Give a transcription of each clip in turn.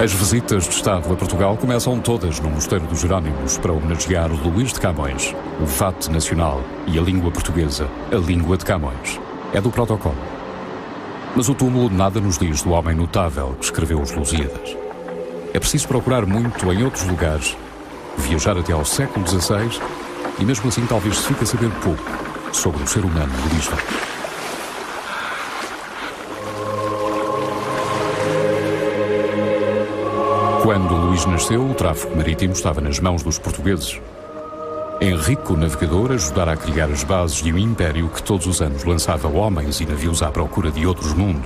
As visitas de Estado a Portugal começam todas no Mosteiro dos Jerónimos para homenagear Luís de Camões, o fato nacional e a língua portuguesa, a língua de Camões. É do protocolo. Mas o túmulo nada nos diz do homem notável que escreveu os Lusíadas. É preciso procurar muito em outros lugares, viajar até ao século XVI e mesmo assim talvez se fique a saber pouco sobre o ser humano de Luís Vaz. Quando Luís nasceu, o tráfego marítimo estava nas mãos dos portugueses. Henrique, o navegador, ajudara a criar as bases de um império que todos os anos lançava homens e navios à procura de outros mundos.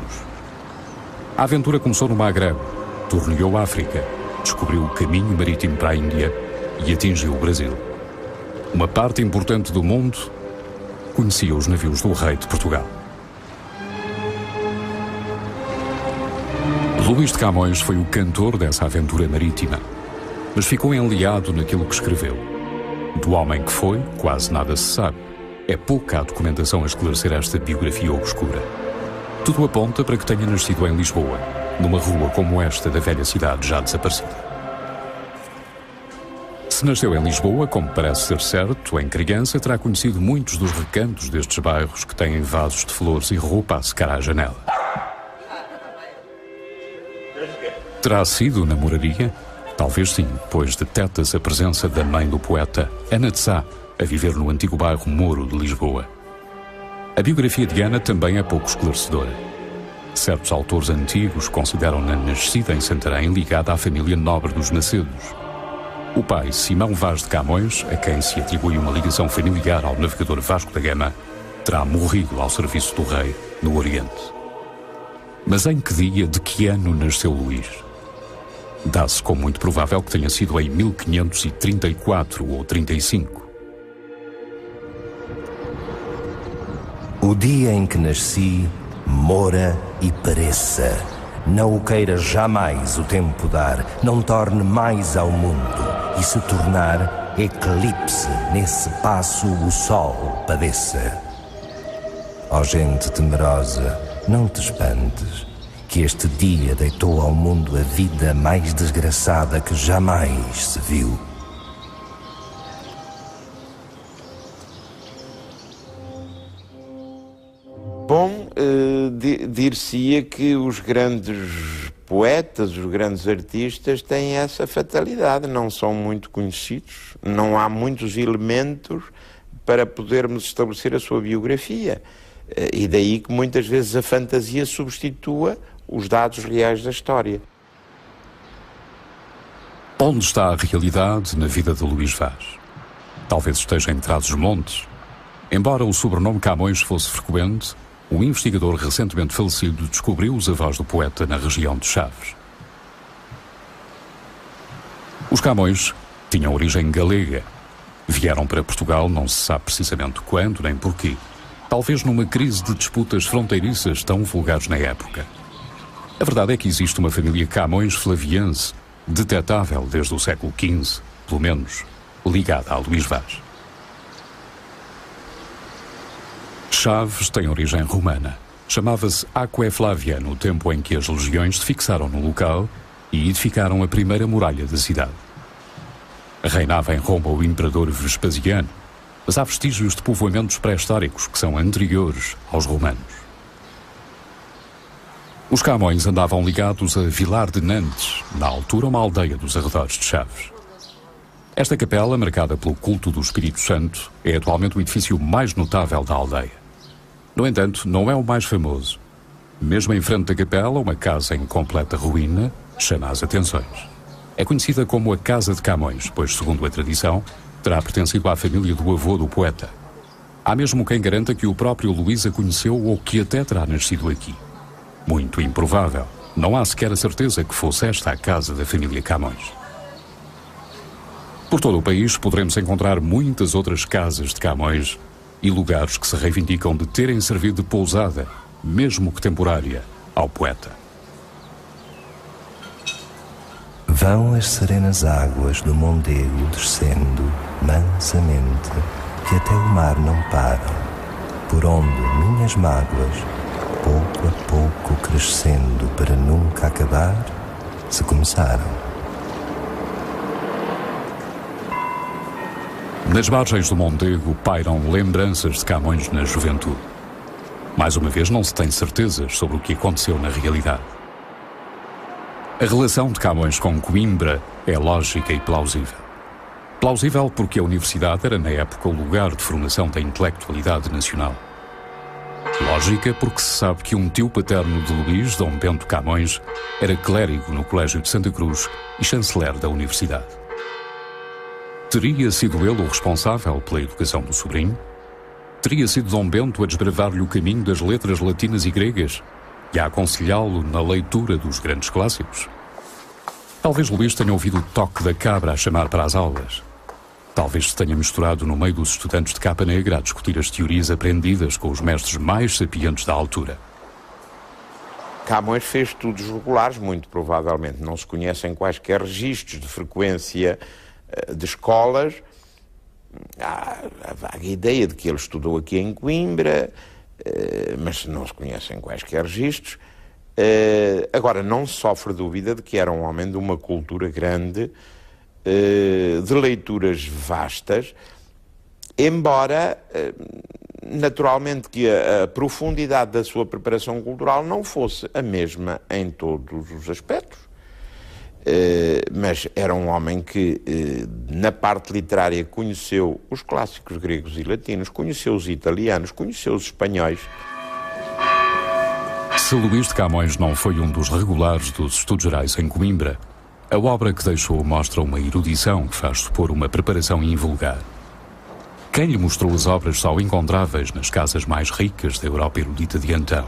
A aventura começou no Magreb, torneou a África, descobriu o caminho marítimo para a Índia e atingiu o Brasil. Uma parte importante do mundo conhecia os navios do rei de Portugal. Luís de Camões foi o cantor dessa aventura marítima, mas ficou enleado naquilo que escreveu. Do homem que foi, quase nada se sabe. É pouca a documentação a esclarecer esta biografia obscura. Tudo aponta para que tenha nascido em Lisboa, numa rua como esta da velha cidade já desaparecida. Se nasceu em Lisboa, como parece ser certo, em criança terá conhecido muitos dos recantos destes bairros que têm vasos de flores e roupa a secar à janela. Terá sido na moraria? Talvez sim, pois detecta-se a presença da mãe do poeta, Ana de Sá, a viver no antigo bairro Moro de Lisboa. A biografia de Ana também é pouco esclarecedora. Certos autores antigos consideram-na nascida em Santarém, ligada à família nobre dos Macedos. O pai, Simão Vaz de Camões, a quem se atribui uma ligação familiar ao navegador Vasco da Gama, terá morrido ao serviço do rei no Oriente. Mas em que dia, de que ano nasceu Luís? Dá-se como muito provável que tenha sido em 1534 ou 35. O dia em que nasci, mora e pereça. Não o queira jamais o tempo dar, não torne mais ao mundo, e se tornar eclipse, nesse passo o sol padeça. Ó gente temerosa, não te espantes, que este dia deitou ao mundo a vida mais desgraçada que jamais se viu. Bom, dir-se-ia que os grandes poetas, os grandes artistas têm essa fatalidade, não são muito conhecidos, não há muitos elementos para podermos estabelecer a sua biografia. E daí que muitas vezes a fantasia substitua os dados reais da história. Onde está a realidade na vida de Luís Vaz? Talvez esteja em Trás-os-Montes. Embora o sobrenome Camões fosse frequente, o investigador recentemente falecido descobriu os avós do poeta na região de Chaves. Os Camões tinham origem galega. Vieram para Portugal, não se sabe precisamente quando nem porquê. Talvez numa crise de disputas fronteiriças tão vulgares na época. A verdade é que existe uma família Camões flaviense, detetável desde o século XV, pelo menos, ligada a Luís Vaz. Chaves tem origem romana. Chamava-se Aquae Flavia no tempo em que as legiões se fixaram no local e edificaram a primeira muralha da cidade. Reinava em Roma o imperador Vespasiano, mas há vestígios de povoamentos pré-históricos que são anteriores aos romanos. Os Camões andavam ligados a Vilar de Nantes, na altura uma aldeia dos arredores de Chaves. Esta capela, marcada pelo culto do Espírito Santo, é atualmente o edifício mais notável da aldeia. No entanto, não é o mais famoso. Mesmo em frente da capela, uma casa em completa ruína chama as atenções. É conhecida como a Casa de Camões, pois, segundo a tradição, terá pertencido à família do avô do poeta. Há mesmo quem garanta que o próprio Luís a conheceu ou que até terá nascido aqui. Muito improvável. Não há sequer a certeza que fosse esta a casa da família Camões. Por todo o país poderemos encontrar muitas outras casas de Camões e lugares que se reivindicam de terem servido de pousada, mesmo que temporária, ao poeta. Vão as serenas águas do Mondego descendo mansamente, que até o mar não param, por onde minhas mágoas, pouco a pouco crescendo para nunca acabar, se começaram. Nas margens do Mondego pairam lembranças de Camões na juventude. Mais uma vez, não se tem certezas sobre o que aconteceu na realidade. A relação de Camões com Coimbra é lógica e plausível. Plausível porque a universidade era, na época, o lugar de formação da intelectualidade nacional. Lógica porque se sabe que um tio paterno de Luís, Dom Bento Camões, era clérigo no Colégio de Santa Cruz e chanceler da universidade. Teria sido ele o responsável pela educação do sobrinho? Teria sido Dom Bento a desbravar-lhe o caminho das letras latinas e gregas e a aconselhá-lo na leitura dos grandes clássicos? Talvez Luís tenha ouvido o toque da cabra a chamar para as aulas. Talvez se tenha misturado no meio dos estudantes de capa negra a discutir as teorias aprendidas com os mestres mais sapientes da altura. Camões fez estudos regulares, muito provavelmente. Não se conhecem quaisquer registros de frequência de escolas. Há a vaga ideia de que ele estudou aqui em Coimbra, mas não se conhecem quaisquer registros. Agora, não se sofre dúvida de que era um homem de uma cultura grande, de leituras vastas, embora, naturalmente, que a profundidade da sua preparação cultural não fosse a mesma em todos os aspectos. Mas era um homem que, na parte literária, conheceu os clássicos gregos e latinos, conheceu os italianos, conheceu os espanhóis. Se Luís de Camões não foi um dos regulares dos estudos gerais em Coimbra, a obra que deixou mostra uma erudição que faz supor uma preparação invulgar. Quem lhe mostrou as obras só encontráveis nas casas mais ricas da Europa erudita de então?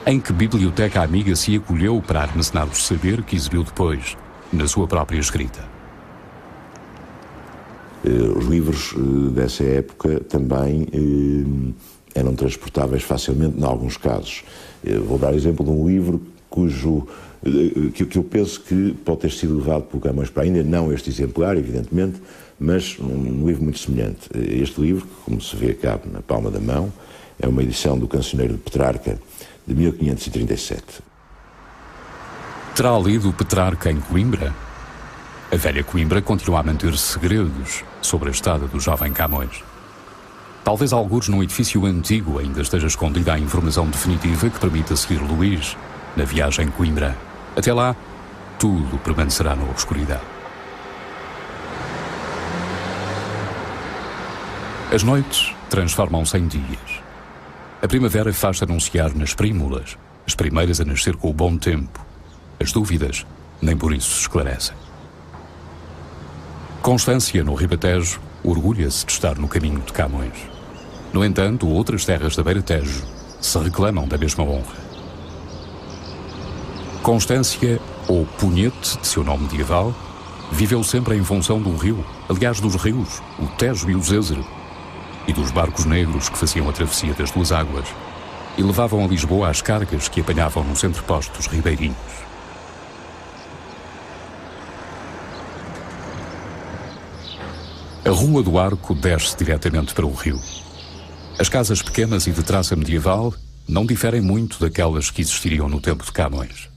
Em que biblioteca amiga se acolheu para armazenar o saber que exibiu depois, na sua própria escrita? Os livros dessa época também eram transportáveis facilmente, em alguns casos. Vou dar exemplo de um livro que eu penso que pode ter sido levado por Camões para ainda, não este exemplar, evidentemente, mas um livro muito semelhante. Este livro, como se vê, cabe na palma da mão, é uma edição do Cancioneiro de Petrarca, de 1537. Terá lido Petrarca em Coimbra? A velha Coimbra continua a manter segredos sobre a estada do jovem Camões. Talvez algures num edifício antigo ainda esteja escondida a informação definitiva que permita seguir Luís na viagem a Coimbra. Até lá, tudo permanecerá na obscuridade. As noites transformam-se em dias. A primavera faz-se anunciar nas prímulas, as primeiras a nascer com o bom tempo. As dúvidas nem por isso se esclarecem. Constância, no Ribatejo, orgulha-se de estar no caminho de Camões. No entanto, outras terras da Beira-Tejo se reclamam da mesma honra. Constância, ou Punhete, de seu nome medieval, viveu sempre em função de um rio, aliás dos rios, o Tejo e o Zézere, e dos barcos negros que faziam a travessia das duas águas e levavam a Lisboa as cargas que apanhavam nos entrepostos ribeirinhos. A Rua do Arco desce diretamente para o rio. As casas pequenas e de traça medieval não diferem muito daquelas que existiriam no tempo de Camões.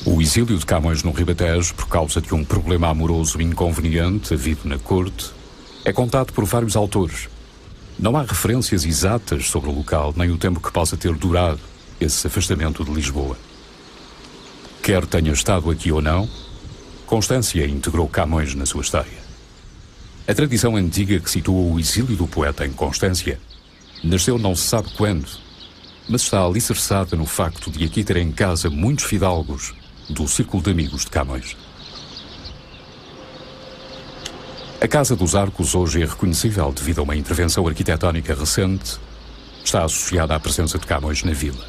O exílio de Camões no Ribatejo, por causa de um problema amoroso inconveniente havido na corte, é contado por vários autores. Não há referências exatas sobre o local, nem o tempo que possa ter durado esse afastamento de Lisboa. Quer tenha estado aqui ou não, Constância integrou Camões na sua história. A tradição antiga que situa o exílio do poeta em Constância nasceu não se sabe quando, mas está alicerçada no facto de aqui ter em casa muitos fidalgos do círculo de amigos de Camões. A Casa dos Arcos hoje é reconhecível devido a uma intervenção arquitetónica recente. Está associada à presença de Camões na vila.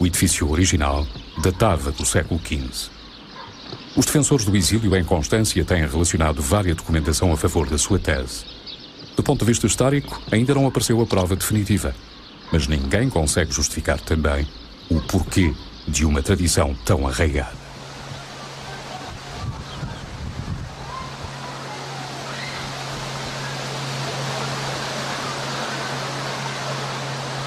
O edifício original datava do século XV. Os defensores do exílio em Constância têm relacionado várias documentação a favor da sua tese. Do ponto de vista histórico, ainda não apareceu a prova definitiva, mas ninguém consegue justificar também o porquê de uma tradição tão arraigada.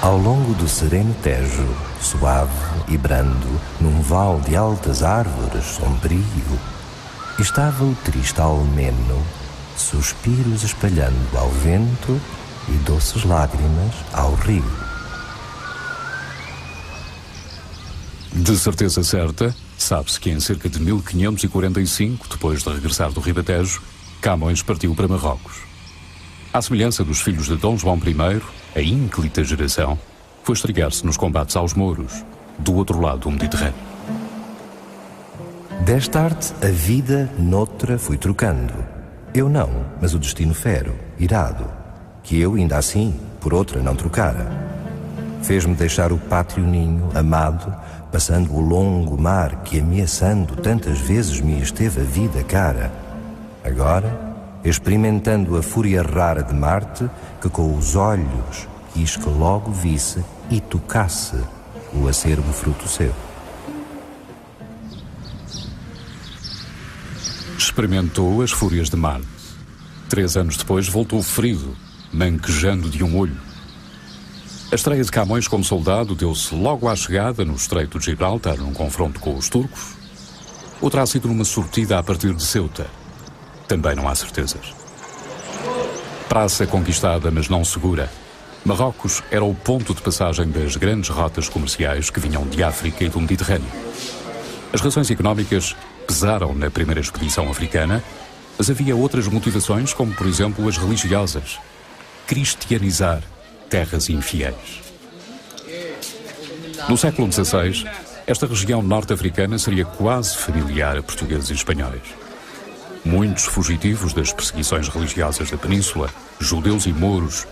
Ao longo do sereno Tejo, suave e brando, num vale de altas árvores sombrio, estava o triste almeno, suspiros espalhando ao vento e doces lágrimas ao rio. De certeza certa, sabe-se que em cerca de 1545, depois de regressar do Ribatejo, Camões partiu para Marrocos. À semelhança dos filhos de Dom João I, a ínclita geração foi estrear-se nos combates aos mouros, do outro lado do Mediterrâneo. Desta arte, a vida noutra fui trocando. Eu não, mas o destino fero, irado, que eu ainda assim, por outra, não trocara. Fez-me deixar o pátrio ninho, amado, passando o longo mar que, ameaçando, tantas vezes me esteve a vida cara. Agora, experimentando a fúria rara de Marte, que com os olhos quis que logo visse e tocasse o acerbo fruto seu. Experimentou as fúrias de Marte. 3 anos depois voltou ferido, manquejando de um olho. A estreia de Camões como soldado deu-se logo à chegada no Estreito de Gibraltar, num confronto com os turcos, ou terá sido numa sortida a partir de Ceuta? Também não há certezas. Praça conquistada, mas não segura. Marrocos era o ponto de passagem das grandes rotas comerciais que vinham de África e do Mediterrâneo. As razões económicas pesaram na primeira expedição africana, mas havia outras motivações, como por exemplo as religiosas. Cristianizar terras infiéis. No século XVI, esta região norte-africana seria quase familiar a portugueses e espanhóis. Muitos fugitivos das perseguições religiosas da península, judeus e mouros,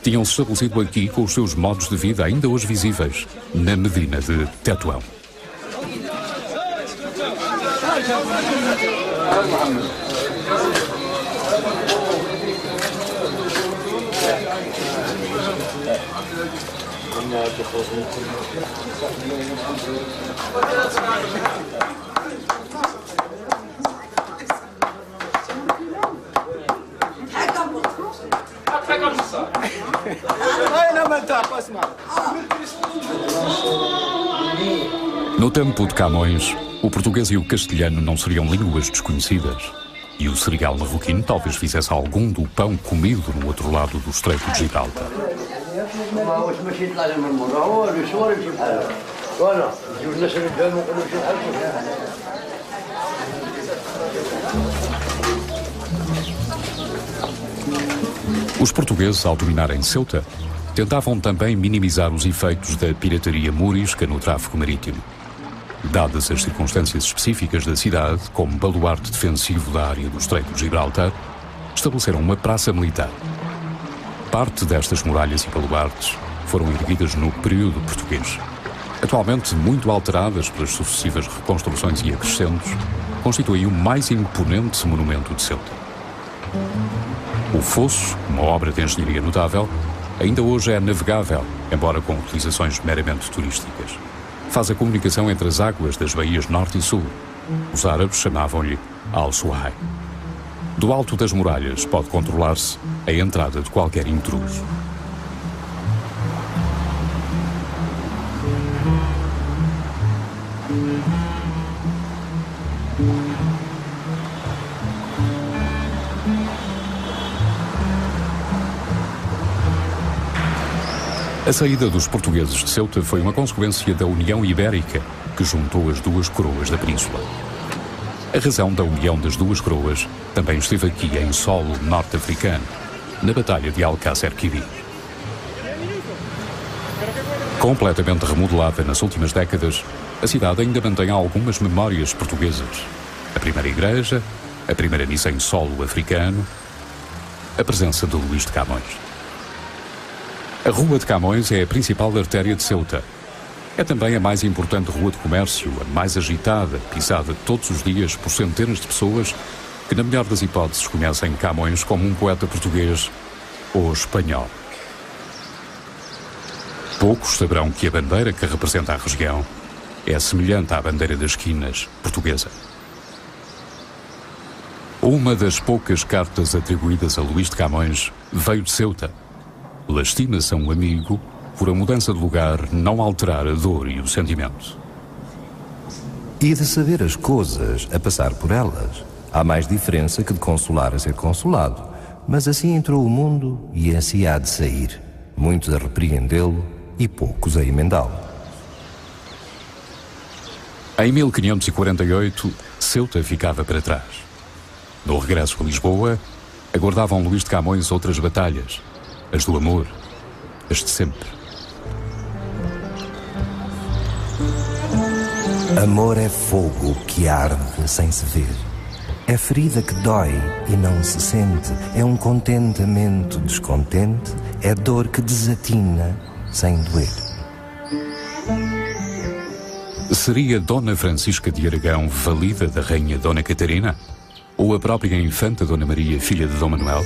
tinham-se estabelecido aqui com os seus modos de vida ainda hoje visíveis, na Medina de Tetuão. No tempo de Camões, o português e o castelhano não seriam línguas desconhecidas, e o cereal marroquino talvez fizesse algum do pão comido no outro lado do Estreito de Gibraltar. Os portugueses, ao dominarem Ceuta, tentavam também minimizar os efeitos da pirataria mourisca no tráfego marítimo. Dadas as circunstâncias específicas da cidade, como baluarte defensivo da área do Estreito de Gibraltar, estabeleceram uma praça militar. Parte destas muralhas e baluartes foram erguidas no período português. Atualmente, muito alteradas pelas sucessivas reconstruções e acrescentos, constituem o mais imponente monumento de Ceuta. O fosso, uma obra de engenharia notável, ainda hoje é navegável, embora com utilizações meramente turísticas. Faz a comunicação entre as águas das baías Norte e Sul. Os árabes chamavam-lhe Al-Suhai. Do alto das muralhas pode controlar-se a entrada de qualquer intruso. A saída dos portugueses de Ceuta foi uma consequência da União Ibérica, que juntou as duas coroas da península. A razão da união das duas coroas também esteve aqui em solo norte-africano, na Batalha de Alcácer Quibir. Completamente remodelada nas últimas décadas, a cidade ainda mantém algumas memórias portuguesas. A primeira igreja, a primeira missa em solo africano, a presença de Luís de Camões. A Rua de Camões é a principal artéria de Ceuta. É também a mais importante rua de comércio, a mais agitada, pisada todos os dias por centenas de pessoas que, na melhor das hipóteses, conhecem Camões como um poeta português ou espanhol. Poucos saberão que a bandeira que representa a região é semelhante à bandeira das Quinas, portuguesa. Uma das poucas cartas atribuídas a Luís de Camões veio de Ceuta. Lastima-se a um amigo, por a mudança de lugar não alterar a dor e o sentimento. E de saber as coisas a passar por elas, há mais diferença que de consolar a ser consolado. Mas assim entrou o mundo e assim há de sair, muitos a repreendê-lo e poucos a emendá-lo. Em 1548, Ceuta ficava para trás. No regresso a Lisboa, aguardavam Luís de Camões outras batalhas, as do amor, as de sempre. Amor é fogo que arde sem se ver. É ferida que dói e não se sente. É um contentamento descontente. É dor que desatina sem doer. Seria Dona Francisca de Aragão valida da Rainha Dona Catarina? Ou a própria infanta Dona Maria, filha de Dom Manuel?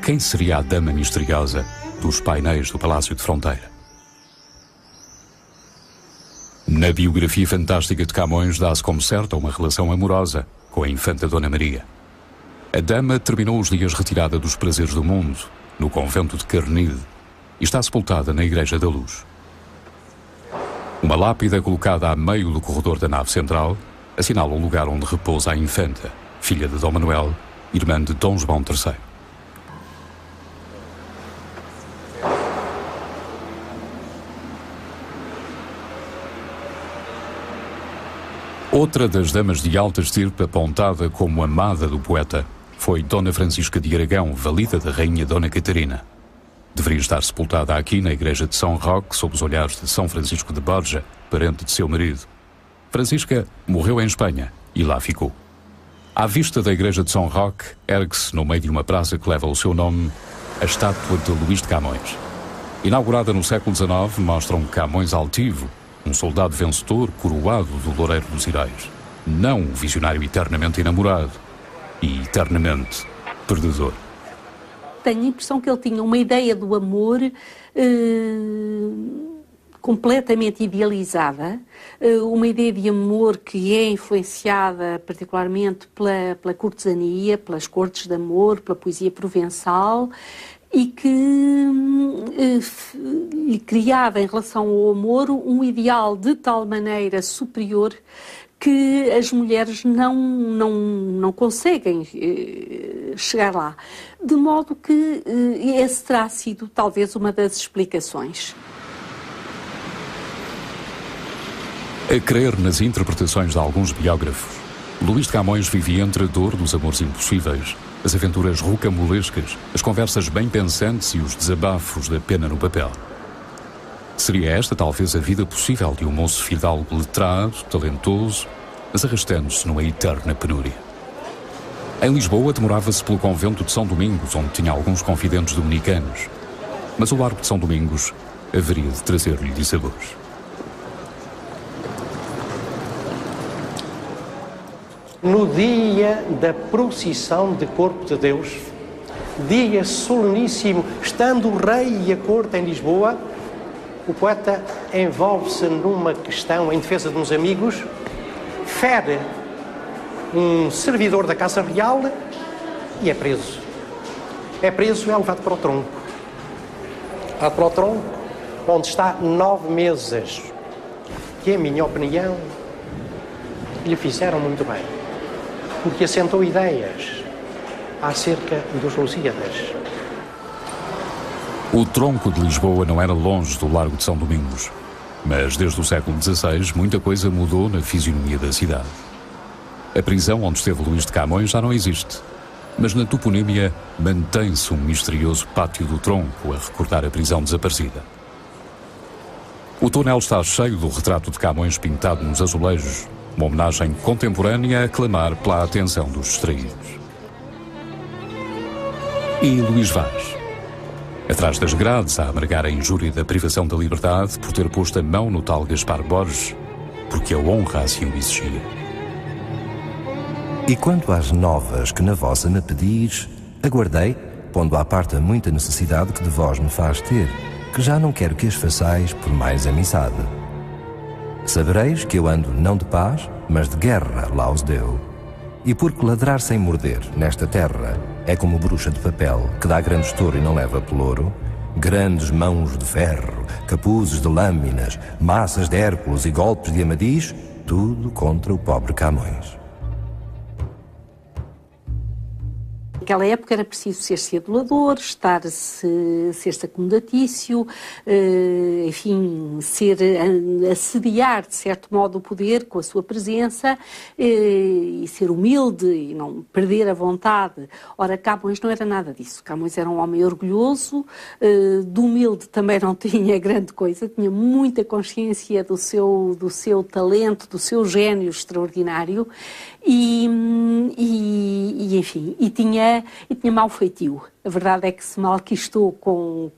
Quem seria a dama misteriosa dos painéis do Palácio de Fronteira? Na biografia fantástica de Camões dá-se como certa uma relação amorosa com a infanta Dona Maria. A dama terminou os dias retirada dos prazeres do mundo, no convento de Carnide, e está sepultada na Igreja da Luz. Uma lápide colocada a meio do corredor da nave central assinala o lugar onde repousa a infanta, filha de Dom Manuel, irmã de Dom João III. Outra das damas de alta estirpe apontada como amada do poeta foi Dona Francisca de Aragão, valida da Rainha Dona Catarina. Deveria estar sepultada aqui na igreja de São Roque, sob os olhares de São Francisco de Borja, parente de seu marido. Francisca morreu em Espanha e lá ficou. À vista da igreja de São Roque, ergue-se, no meio de uma praça que leva o seu nome, a estátua de Luís de Camões. Inaugurada no século XIX, mostra um Camões altivo, um soldado vencedor coroado do loureiro dos heróis. Não um visionário eternamente enamorado e eternamente perdedor. Tenho a impressão que ele tinha uma ideia do amor completamente idealizada, uma ideia de amor que é influenciada particularmente pela cortesania, pelas cortes de amor, pela poesia provençal, e que lhe criava em relação ao amor um ideal de tal maneira superior que as mulheres não conseguem chegar lá. De modo que esse terá sido talvez uma das explicações. A crer nas interpretações de alguns biógrafos, Luís de Camões vivia entre a dor dos amores impossíveis, as aventuras rocambolescas, as conversas bem pensantes e os desabafos da pena no papel. Seria esta talvez a vida possível de um moço fidalgo letrado, talentoso, mas arrastando-se numa eterna penúria. Em Lisboa demorava-se pelo convento de São Domingos, onde tinha alguns confidentes dominicanos, mas o largo de São Domingos haveria de trazer-lhe dissabores. No dia da procissão de Corpo de Deus, dia soleníssimo, estando o rei e a corte em Lisboa, o poeta envolve-se numa questão em defesa de uns amigos, fere um servidor da Casa Real e é preso. É preso e é levado para o tronco. Levado para o tronco, onde está 9 meses, que, em minha opinião, lhe fizeram muito bem, porque assentou ideias acerca dos Lusíadas. O tronco de Lisboa não era longe do Largo de São Domingos, mas desde o século XVI muita coisa mudou na fisionomia da cidade. A prisão onde esteve Luís de Camões já não existe, mas na toponímia mantém-se um misterioso pátio do tronco a recordar a prisão desaparecida. O túnel está cheio do retrato de Camões pintado nos azulejos, uma homenagem contemporânea a clamar pela atenção dos distraídos. E Luís Vaz, atrás das grades a amargar a injúria da privação da liberdade por ter posto a mão no tal Gaspar Borges, porque a honra assim o exigia. E quanto às novas que na vossa me pedis, aguardei, pondo à parte a muita necessidade que de vós me faz ter, que já não quero que as façais por mais amizade. Sabereis que eu ando não de paz, mas de guerra lá os deu. E porque ladrar sem morder nesta terra é como bruxa de papel que dá grande estouro e não leva pelouro, Grandes mãos de ferro, capuzes de lâminas, massas de Hércules e golpes de Amadis, tudo contra o pobre Camões. Naquela época era preciso ser-se adulador, ser-se acomodatício, enfim, assediar, de certo modo, o poder com a sua presença e ser humilde e não perder a vontade. Ora, Camões não era nada disso. Camões era um homem orgulhoso, de humilde também não tinha grande coisa, tinha muita consciência do seu talento, do seu gênio extraordinário enfim, tinha mau feitio. A verdade é que se malquistou com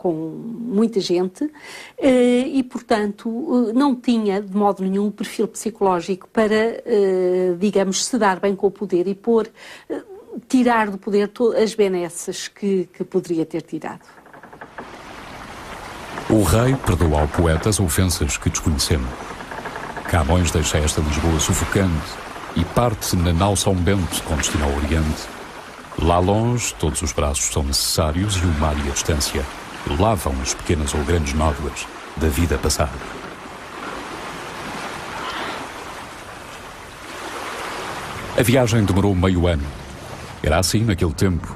muita gente e, portanto, não tinha, de modo nenhum, perfil psicológico para, digamos, se dar bem com o poder e tirar do poder as benesses que poderia ter tirado. O rei perdoa ao poeta as ofensas que desconhecemos. Camões deixa esta Lisboa sufocante e parte na nau São Bento com destino ao Oriente. Lá longe, todos os braços são necessários e o mar e a distância lavam as pequenas ou grandes nódoas da vida passada. A viagem demorou meio ano. Era assim naquele tempo.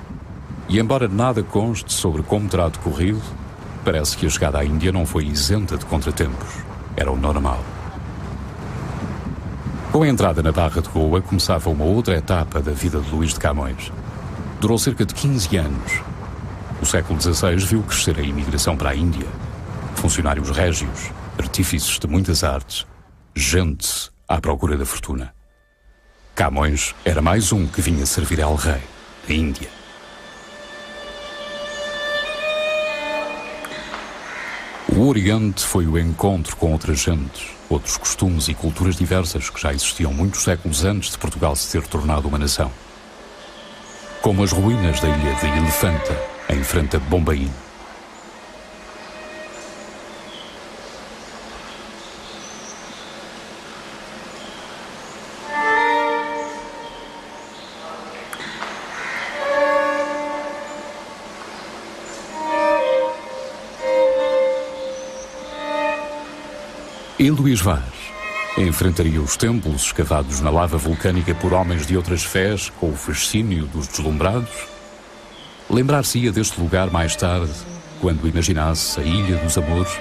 E embora nada conste sobre como terá decorrido, parece que a chegada à Índia não foi isenta de contratempos. Era o normal. Com a entrada na Barra de Goa, começava uma outra etapa da vida de Luís de Camões. Durou cerca de 15 anos. O século XVI viu crescer a imigração para a Índia. Funcionários régios, artífices de muitas artes, gente à procura da fortuna. Camões era mais um que vinha servir ao rei, a Índia. O Oriente foi o encontro com outras gentes, outros costumes e culturas diversas que já existiam muitos séculos antes de Portugal se ter tornado uma nação. Como as ruínas da ilha de Elefanta, em frente a Bombaim. E Luís Vaz enfrentaria os templos escavados na lava vulcânica por homens de outras fés com o fascínio dos deslumbrados? Lembrar-se-ia deste lugar mais tarde, quando imaginasse a Ilha dos Amores?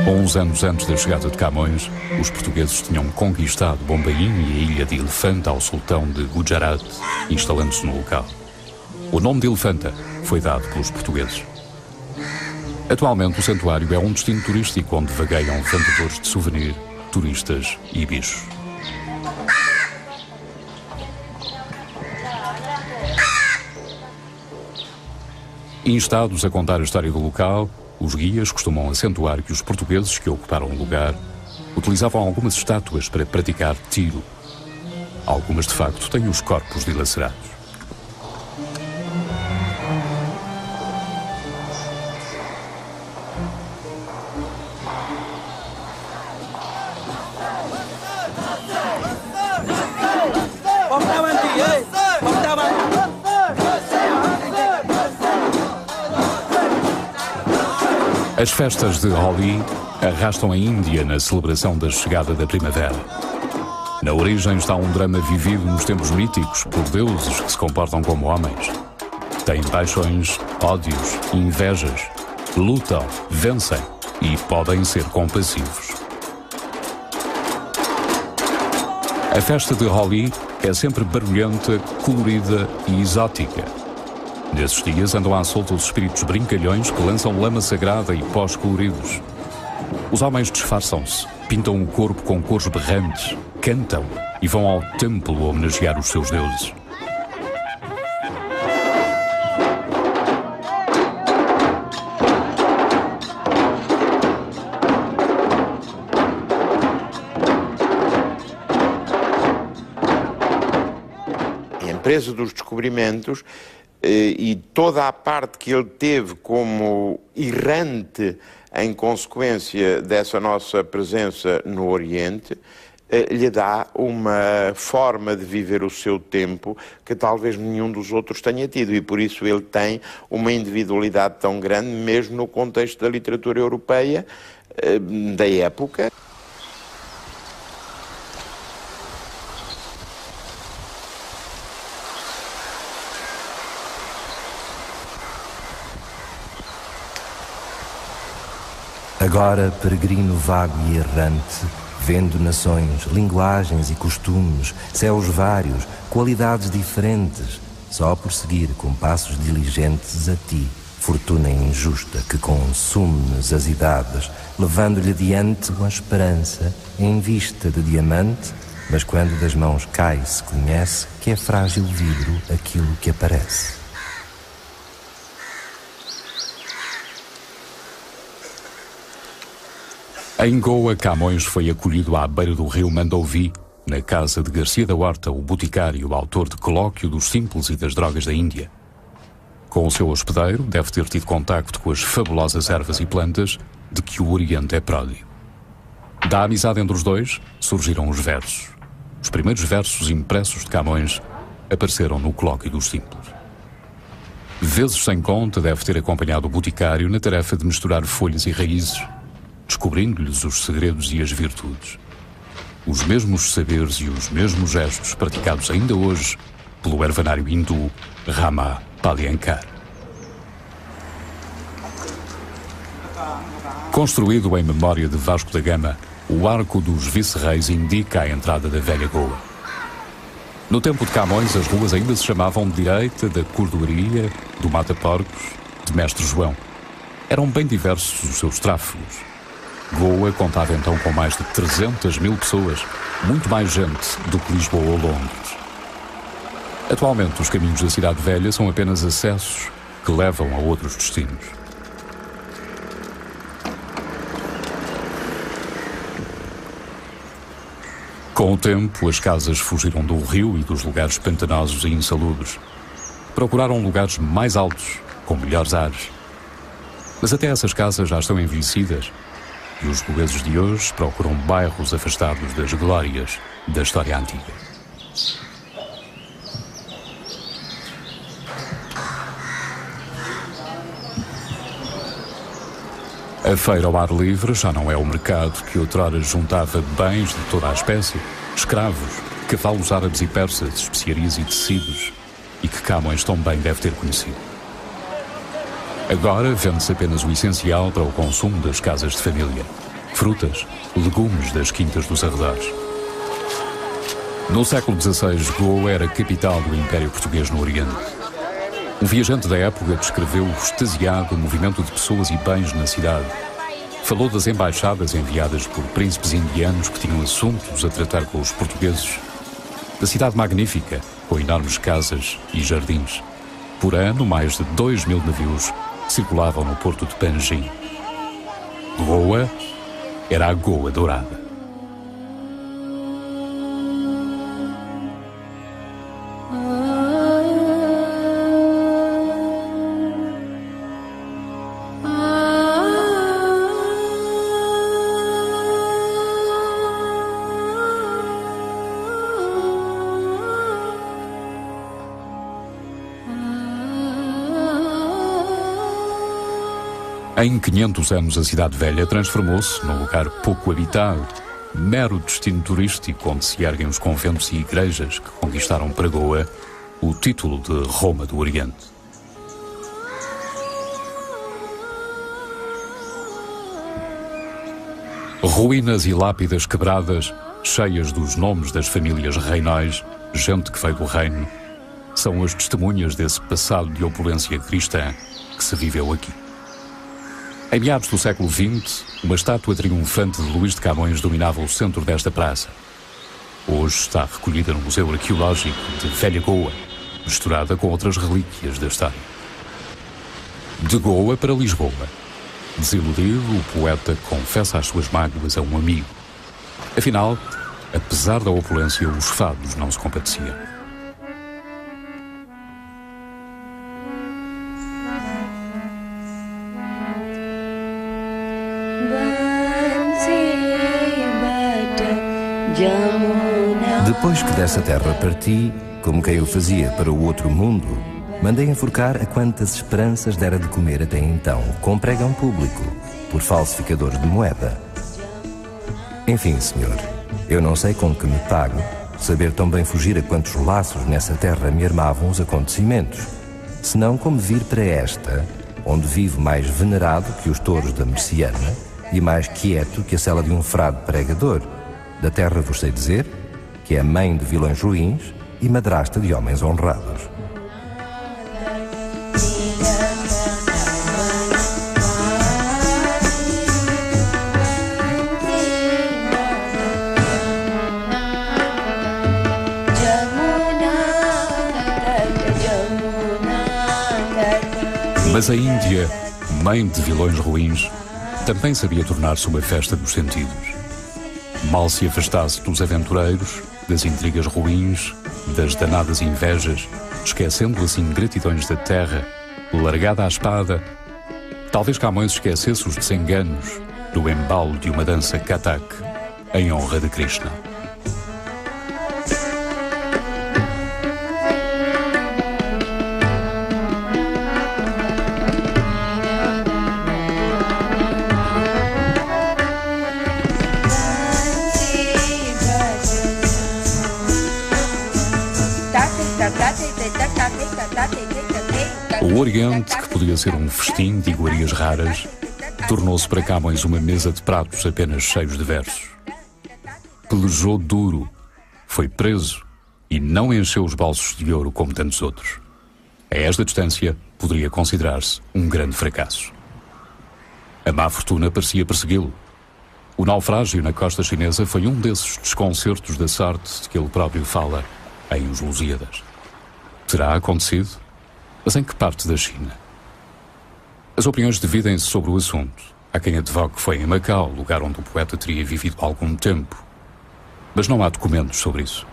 Uns anos antes da chegada de Camões, os portugueses tinham conquistado Bombaim e a ilha de Elefanta ao sultão de Gujarat, instalando-se no local. O nome de Elefanta foi dado pelos portugueses. Atualmente o santuário é um destino turístico onde vagueiam vendedores de souvenir, turistas e bichos. Instados a contar a história do local, os guias costumam acentuar que os portugueses que ocuparam o lugar utilizavam algumas estátuas para praticar tiro. Algumas, de facto, têm os corpos dilacerados. As festas de Holi arrastam a Índia na celebração da chegada da primavera. Na origem está um drama vivido nos tempos míticos por deuses que se comportam como homens. Têm paixões, ódios, invejas, lutam, vencem e podem ser compassivos. A festa de Holi é sempre barulhenta, colorida e exótica. Nesses dias andam à solta os espíritos brincalhões que lançam lama sagrada e pós coloridos. Os homens disfarçam-se, pintam o corpo com cores berrantes, cantam e vão ao templo homenagear os seus deuses. A empresa dos descobrimentos e toda a parte que ele teve como errante em consequência dessa nossa presença no Oriente, lhe dá uma forma de viver o seu tempo que talvez nenhum dos outros tenha tido, e por isso ele tem uma individualidade tão grande, mesmo no contexto da literatura europeia da época. Agora, peregrino vago e errante, vendo nações, linguagens e costumes, céus vários, qualidades diferentes, só por seguir com passos diligentes a ti, fortuna injusta que consume-nos as idades, levando-lhe adiante uma esperança em vista de diamante, mas quando das mãos cai se conhece que é frágil vidro aquilo que aparece. Em Goa, Camões foi acolhido à beira do rio Mandouvi, na casa de Garcia da Horta, o boticário, autor de Colóquio dos Simples e das Drogas da Índia. Com o seu hospedeiro, deve ter tido contacto com as fabulosas ervas e plantas de que o Oriente é pródigo. Da amizade entre os dois, surgiram os versos. Os primeiros versos impressos de Camões apareceram no Colóquio dos Simples. Vezes sem conta, deve ter acompanhado o boticário na tarefa de misturar folhas e raízes, descobrindo-lhes os segredos e as virtudes. Os mesmos saberes e os mesmos gestos praticados ainda hoje pelo ervanário hindu Rama Palyankar. Construído em memória de Vasco da Gama, o Arco dos Vice-Reis indica a entrada da velha Goa. No tempo de Camões, as ruas ainda se chamavam de Direita, da Cordoaria, do Mata-Porcos, de Mestre João. Eram bem diversos os seus tráfegos. Goa contava então com mais de 300 mil pessoas, muito mais gente do que Lisboa ou Londres. Atualmente, os caminhos da Cidade Velha são apenas acessos que levam a outros destinos. Com o tempo, as casas fugiram do rio e dos lugares pantanosos e insalubres. Procuraram lugares mais altos, com melhores ares. Mas até essas casas já estão envelhecidas, e os goeses de hoje procuram bairros afastados das glórias da história antiga. A feira ao ar livre já não é o mercado que outrora juntava bens de toda a espécie, escravos, cavalos árabes e persas, especiarias e tecidos, e que Camões também deve ter conhecido. Agora vende-se apenas o essencial para o consumo das casas de família. Frutas, legumes das quintas dos arredores. No século XVI, Goa era a capital do Império Português no Oriente. Um viajante da época descreveu extasiado o movimento de pessoas e bens na cidade. Falou das embaixadas enviadas por príncipes indianos que tinham assuntos a tratar com os portugueses. Da cidade magnífica, com enormes casas e jardins. Por ano, mais de 2.000 navios circulavam no porto de Panjim. Goa era a Goa dourada. Em 500 anos, a Cidade Velha transformou-se num lugar pouco habitado, mero destino turístico onde se erguem os conventos e igrejas que conquistaram para Goa o título de Roma do Oriente. Ruínas e lápidas quebradas, cheias dos nomes das famílias reinais, gente que veio do reino, são as testemunhas desse passado de opulência cristã que se viveu aqui. Em meados do século XX, uma estátua triunfante de Luís de Camões dominava o centro desta praça. Hoje está recolhida no Museu Arqueológico de Velha Goa, misturada com outras relíquias da história. De Goa para Lisboa. Desiludido, o poeta confessa as suas mágoas a um amigo. Afinal, apesar da opulência, os fados não se compadeciam. Depois que dessa terra parti, como quem o fazia para o outro mundo, mandei enforcar a quantas esperanças dera de comer até então, com pregão público, por falsificadores de moeda. Enfim, senhor, eu não sei com que me pago saber tão bem fugir a quantos laços nessa terra me armavam os acontecimentos, senão como vir para esta, onde vivo mais venerado que os touros da Merciana e mais quieto que a cela de um frade pregador. Da terra vos sei dizer que é mãe de vilões ruins e madrasta de homens honrados. Mas a Índia, mãe de vilões ruins, também sabia tornar-se uma festa dos sentidos. Mal se afastasse dos aventureiros, das intrigas ruins, das danadas invejas, esquecendo assim gratidões da terra, largada à espada, talvez Camões esquecesse os desenganos do embalo de uma dança Kathak em honra de Krishna. O Oriente, que podia ser um festim de iguarias raras, tornou-se para Camões uma mesa de pratos apenas cheios de versos. Pelejou duro, foi preso e não encheu os bolsos de ouro como tantos outros. A esta distância, poderia considerar-se um grande fracasso. A má fortuna parecia persegui-lo. O naufrágio na costa chinesa foi um desses desconcertos da sorte de que ele próprio fala em Os Lusíadas. Terá acontecido? Mas em que parte da China? As opiniões dividem-se sobre o assunto. Há quem advogue que foi em Macau, lugar onde o poeta teria vivido algum tempo. Mas não há documentos sobre isso.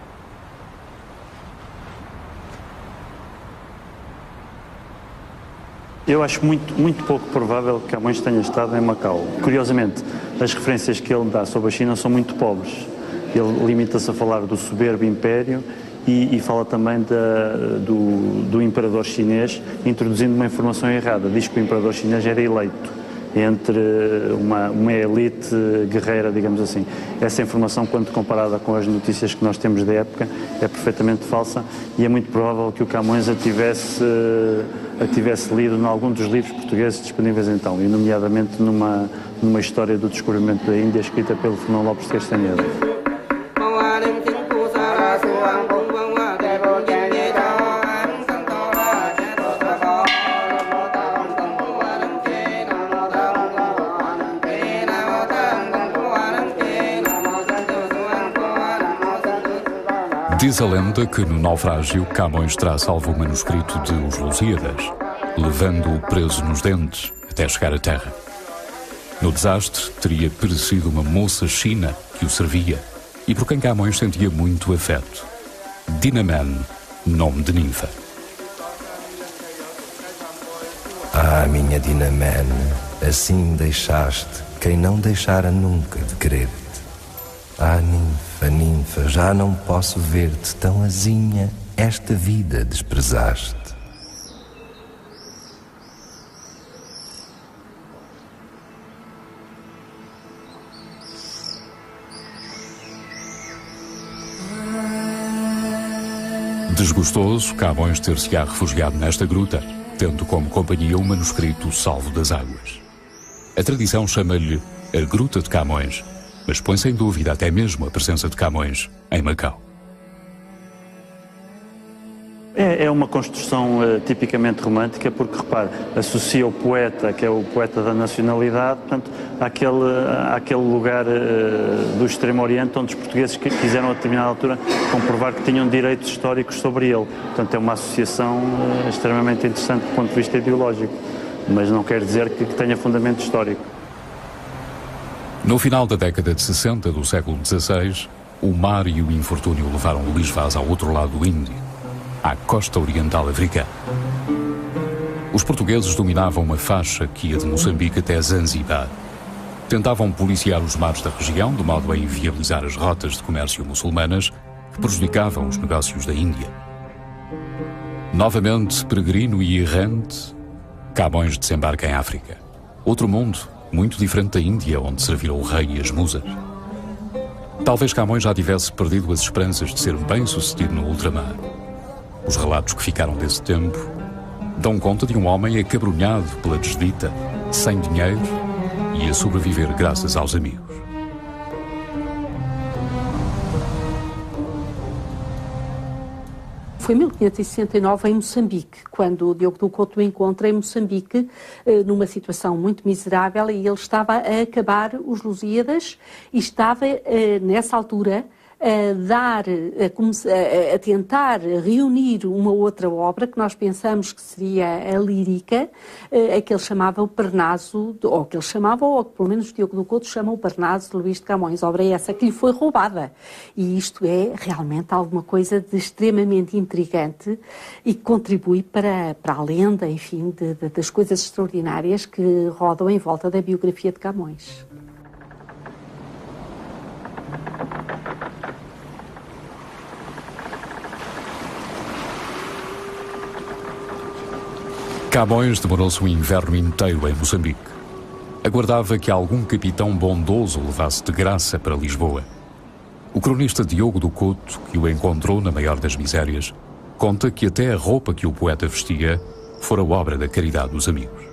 Eu acho muito pouco provável que Camões tenha estado em Macau. Curiosamente, as referências que ele dá sobre a China são muito pobres. Ele limita-se a falar do soberbo império e fala também do imperador chinês, introduzindo uma informação errada. Diz que o imperador chinês era eleito entre uma elite guerreira, digamos assim. Essa informação, quando comparada com as notícias que nós temos da época, é perfeitamente falsa e é muito provável que o Camões a tivesse lido em algum dos livros portugueses disponíveis então, e nomeadamente numa história do descobrimento da Índia, escrita pelo Fernão Lopes de Castanheira. Diz a lenda que no naufrágio Camões terá salvo o manuscrito de Os Lusíadas, levando-o preso nos dentes até chegar à terra. No desastre teria perecido uma moça china que o servia e por quem Camões sentia muito afeto. Dinamene, nome de ninfa. Ah, minha Dinamene, assim deixaste quem não deixara nunca de querer-te. Ah, ninfa, já não posso ver-te tão azinha, esta vida desprezaste. Desgostoso, Camões ter-se-á refugiado nesta gruta, tendo como companhia o manuscrito Salvo das Águas. A tradição chama-lhe a Gruta de Camões, mas põe sem dúvida até mesmo a presença de Camões em Macau. É uma construção tipicamente romântica, porque, repare, associa o poeta, que é o poeta da nacionalidade, portanto, àquele lugar do Extremo Oriente onde os portugueses quiseram a determinada altura comprovar que tinham direitos históricos sobre ele. Portanto, é uma associação extremamente interessante do ponto de vista ideológico, mas não quer dizer que tenha fundamento histórico. No final da década de 60 do século XVI, o mar e o infortúnio levaram Luís Vaz ao outro lado do Índico, à costa oriental africana. Os portugueses dominavam uma faixa que ia de Moçambique até Zanzibar. tentavam policiar os mares da região de modo a inviabilizar as rotas de comércio muçulmanas que prejudicavam os negócios da Índia. Novamente peregrino e errante, Camões desembarca em África. Outro mundo, muito diferente da Índia, onde serviram o rei e as musas. Talvez Camões já tivesse perdido as esperanças de ser bem-sucedido no ultramar. Os relatos que ficaram desse tempo dão conta de um homem acabrunhado pela desdita, sem dinheiro e a sobreviver graças aos amigos. Foi em 1569 em Moçambique, quando o Diogo do Couto o encontra em Moçambique, numa situação muito miserável, e ele estava a acabar os Lusíadas e estava, nessa altura, a tentar reunir uma outra obra que nós pensamos que seria a lírica, a que ele chamava o Parnaso, ou que ele chamava, ou que pelo menos o Diogo do Couto chama o Parnaso de Luís de Camões, obra essa que lhe foi roubada. E isto é realmente alguma coisa de extremamente intrigante e que contribui para a lenda, enfim, das coisas extraordinárias que rodam em volta da biografia de Camões. Camões demorou-se um inverno inteiro em Moçambique. Aguardava que algum capitão bondoso o levasse de graça para Lisboa. O cronista Diogo do Couto, que o encontrou na maior das misérias, conta que até a roupa que o poeta vestia fora obra da caridade dos amigos.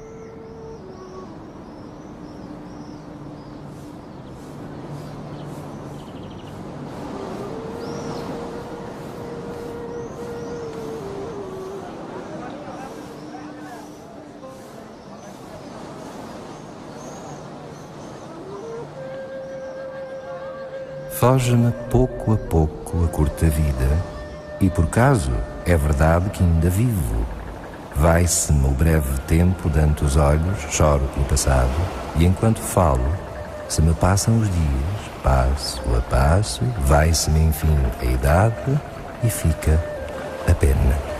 Foge-me pouco a pouco a curta vida, e por caso é verdade que ainda vivo. Vai-se-me o breve tempo dante os olhos, choro pelo passado, e enquanto falo, se me passam os dias, passo a passo, vai-se-me enfim a idade e fica a pena.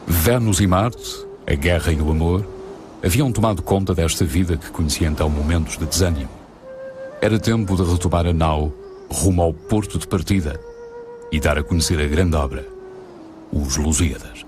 Vênus e Marte, a guerra e o amor, haviam tomado conta desta vida que conhecia então momentos de desânimo. Era tempo de retomar a nau rumo ao porto de partida e dar a conhecer a grande obra, os Lusíadas.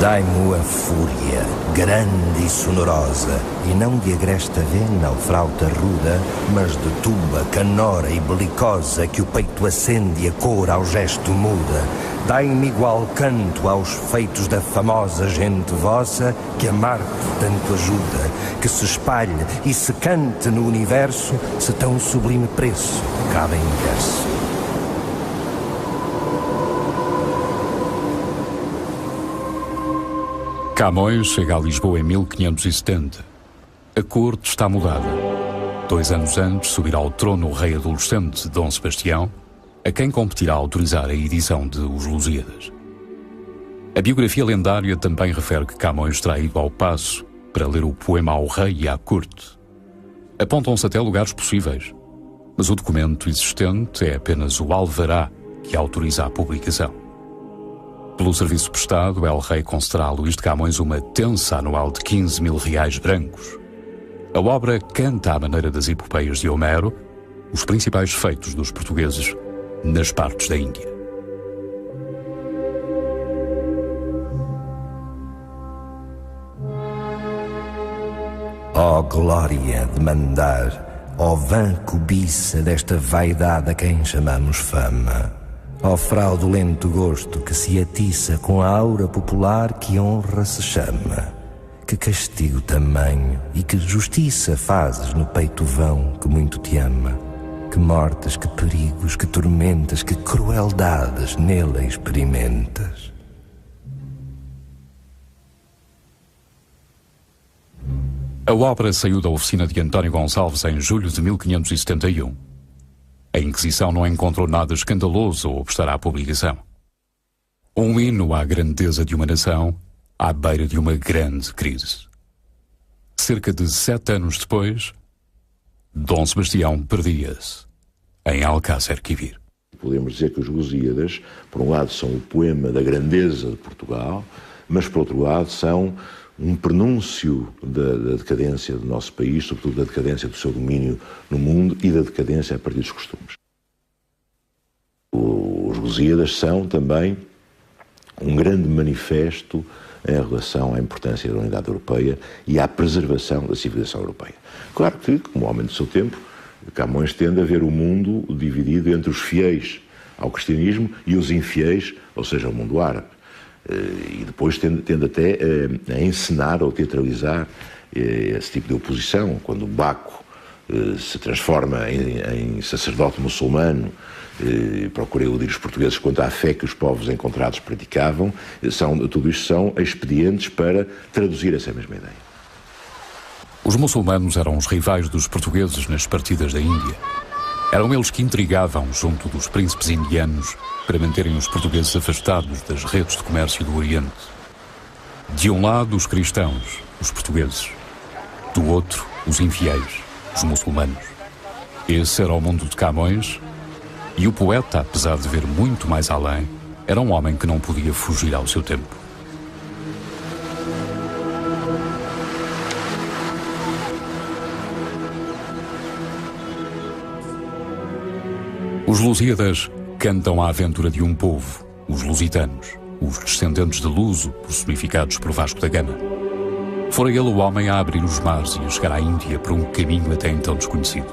Dai-mo a fúria, grande e sonorosa, e não de agresta vena ou flauta ruda, mas de tuba, canora e belicosa, que o peito acende e a cor ao gesto muda. Dai-me igual canto aos feitos da famosa gente vossa, que a Marte tanto ajuda, que se espalhe e se cante no universo, se tão sublime preço cabe em verso. Camões chega a Lisboa em 1570. A corte está mudada. 2 anos antes subirá ao trono o rei adolescente Dom Sebastião, a quem competirá autorizar a edição de Os Lusíadas. A biografia lendária também refere que Camões terá ido ao Paço para ler o poema ao rei e à corte. Apontam-se até lugares possíveis, mas o documento existente é apenas o alvará que autoriza a publicação. Pelo serviço prestado, El Rei concederá a Luís de Camões uma tensa anual de 15 mil reais brancos. A obra canta à maneira das epopeias de Homero os principais feitos dos portugueses nas partes da Índia. Ó glória de mandar, ó vã cobiça desta vaidade a quem chamamos fama, ó fraudulento gosto que se atiça com a aura popular que honra se chama. Que castigo tamanho e que justiça fazes no peito vão que muito te ama. Que mortes, que perigos, que tormentas, que crueldades nele experimentas. A obra saiu da oficina de António Gonçalves em julho de 1571. A Inquisição não encontrou nada escandaloso a obstar à publicação. Um hino à grandeza de uma nação à beira de uma grande crise. Cerca de 7 anos depois, Dom Sebastião perdia-se em Alcácer Quibir. Podemos dizer que os Lusíadas, por um lado, são o poema da grandeza de Portugal, mas, por outro lado, são um prenúncio da decadência do nosso país, sobretudo da decadência do seu domínio no mundo e da decadência a partir dos costumes. Os Lusíadas são também um grande manifesto em relação à importância da unidade europeia e à preservação da civilização europeia. Claro que, como homem do seu tempo, Camões tende a ver o mundo dividido entre os fiéis ao cristianismo e os infiéis, ou seja, ao mundo árabe. E depois tende até a encenar ou teatralizar esse tipo de oposição, quando Baco se transforma em sacerdote muçulmano, procura iludir os portugueses quanto à fé que os povos encontrados praticavam. Tudo isto são expedientes para traduzir essa mesma ideia. Os muçulmanos eram os rivais dos portugueses nas partidas da Índia. Eram eles que intrigavam junto dos príncipes indianos para manterem os portugueses afastados das redes de comércio do Oriente. De um lado, os cristãos, os portugueses. Do outro, os infiéis, os muçulmanos. Esse era o mundo de Camões, e o poeta, apesar de ver muito mais além, era um homem que não podia fugir ao seu tempo. Os Lusíadas cantam a aventura de um povo, os lusitanos, os descendentes de Luso, personificados por Vasco da Gama. Fora ele o homem a abrir os mares e a chegar à Índia por um caminho até então desconhecido.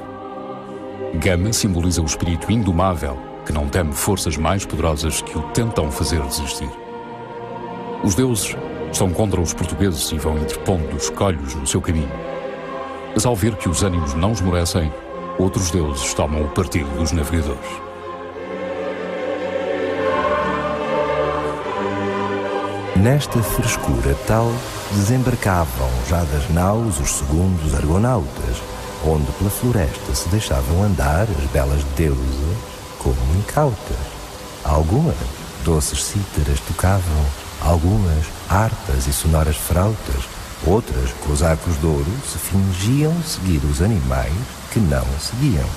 Gama simboliza o espírito indomável que não teme forças mais poderosas que o tentam fazer desistir. Os deuses estão contra os portugueses e vão interpondo os colhos no seu caminho. Mas ao ver que os ânimos não esmorecem, outros deuses tomam o partido dos navegadores. Nesta frescura tal, desembarcavam já das naus os segundos argonautas, onde pela floresta se deixavam andar as belas deusas como incautas. Algumas doces cítaras tocavam, algumas harpas e sonoras frautas, outras cosacos de ouro se fingiam seguir os animais que não seguiam.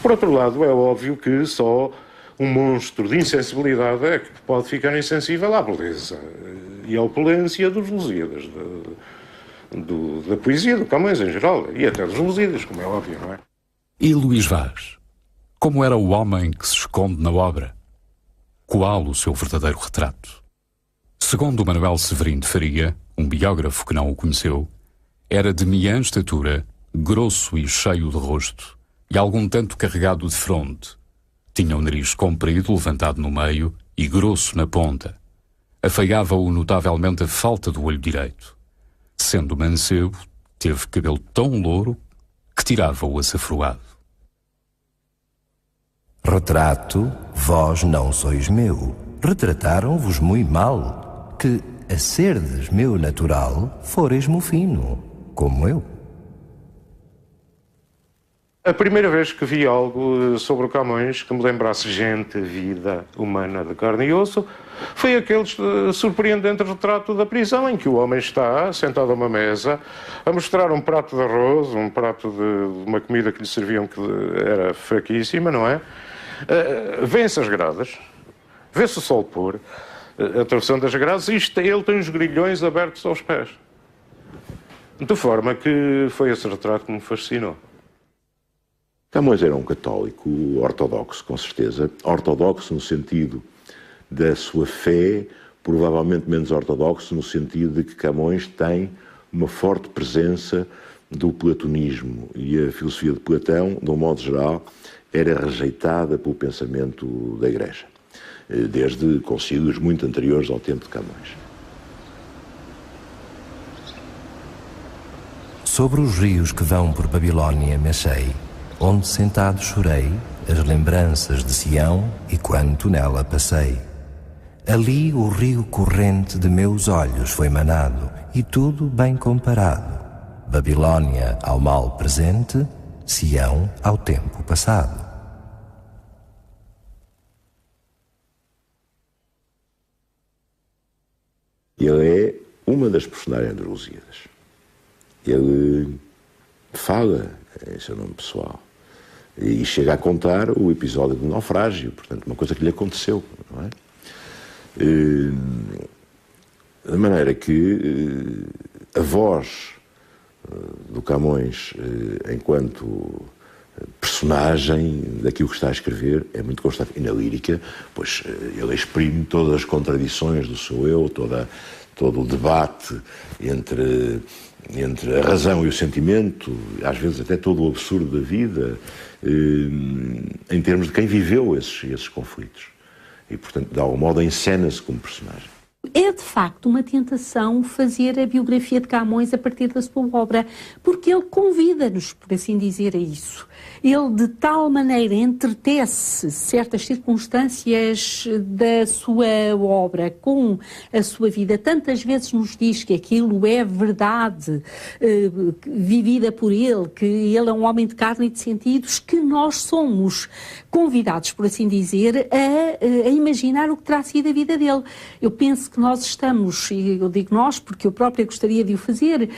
Por outro lado, é óbvio que só um monstro de insensibilidade é que pode ficar insensível à beleza e à opulência dos Lusíadas, da poesia do Camões em geral, e até dos Lusíadas, como é óbvio, não é? E Luís Vaz? Como era o homem que se esconde na obra? Qual o seu verdadeiro retrato? Segundo Manuel Severino de Faria, um biógrafo que não o conheceu, era de meia estatura, grosso e cheio de rosto, e algum tanto carregado de fronte. Tinha o nariz comprido, levantado no meio, e grosso na ponta. Afeiava-o notavelmente a falta do olho direito. Sendo mancebo, teve cabelo tão louro que tirava-o açafroado. Retrato, vós não sois meu, retrataram-vos muito mal, que, a serdes meu natural, foreis-mo fino, como eu. A primeira vez que vi algo sobre o Camões que me lembrasse gente, vida humana de carne e osso, foi aquele surpreendente retrato da prisão, em que o homem está sentado a uma mesa a mostrar um prato de arroz, um prato de uma comida que lhe serviam que era fraquíssima, não é? Vêem-se as gradas, vê-se o sol pôr, atravessando as grades, e ele tem os grilhões abertos aos pés. De forma que foi esse retrato que me fascinou. Camões era um católico ortodoxo, com certeza. Ortodoxo no sentido da sua fé, provavelmente menos ortodoxo no sentido de que Camões tem uma forte presença do platonismo. E a filosofia de Platão, de um modo geral, era rejeitada pelo pensamento da Igreja, desde concílios muito anteriores ao tempo de Camões. Sobre os rios que vão por Babilónia me achei, onde sentado chorei as lembranças de Sião e quanto nela passei. Ali o rio corrente de meus olhos foi manado, e tudo bem comparado. Babilônia ao mal presente, Sião ao tempo passado. Ele é uma das personagens dos Lusíadas. Ele fala em seu nome pessoal e chega a contar o episódio do naufrágio, portanto, uma coisa que lhe aconteceu, não é? De maneira que a voz do Camões, enquanto personagem daquilo que está a escrever, é muito constante. E na lírica, pois ele exprime todas as contradições do seu eu, todo o debate entre a razão e o sentimento, às vezes até todo o absurdo da vida, em termos de quem viveu esses conflitos. E, portanto, de algum modo, encena-se como personagem. É, de facto, uma tentação fazer a biografia de Camões a partir da sua obra, porque ele convida-nos, por assim dizer, a isso. Ele, de tal maneira, entretece certas circunstâncias da sua obra com a sua vida. Tantas vezes nos diz que aquilo é verdade vivida por ele, que ele é um homem de carne e de sentidos, que nós somos convidados, por assim dizer, a imaginar o que terá sido a vida dele. Eu penso que nós estamos, e eu digo nós porque eu própria gostaria de o fazer,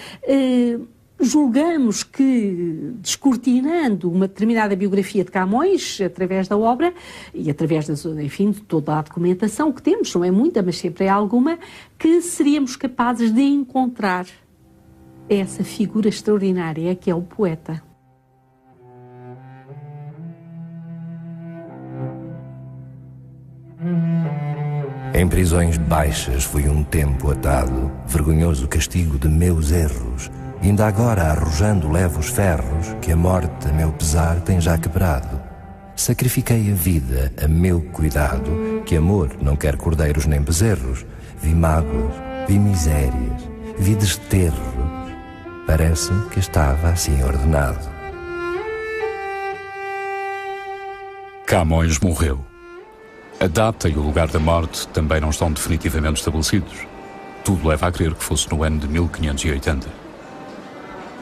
julgamos que, descortinando uma determinada biografia de Camões, através da obra e através, enfim, de toda a documentação que temos, não é muita, mas sempre é alguma, que seríamos capazes de encontrar essa figura extraordinária que é o poeta. Em prisões baixas fui um tempo atado, vergonhoso castigo de meus erros. Ainda agora arrojando levo os ferros, que a morte, a meu pesar, tem já quebrado. Sacrifiquei a vida a meu cuidado, que amor não quer cordeiros nem bezerros. Vi mágoas, vi misérias, vi desterros. Parece-me que estava assim ordenado. Camões morreu. A data e o lugar da morte também não estão definitivamente estabelecidos. Tudo leva a crer que fosse no ano de 1580.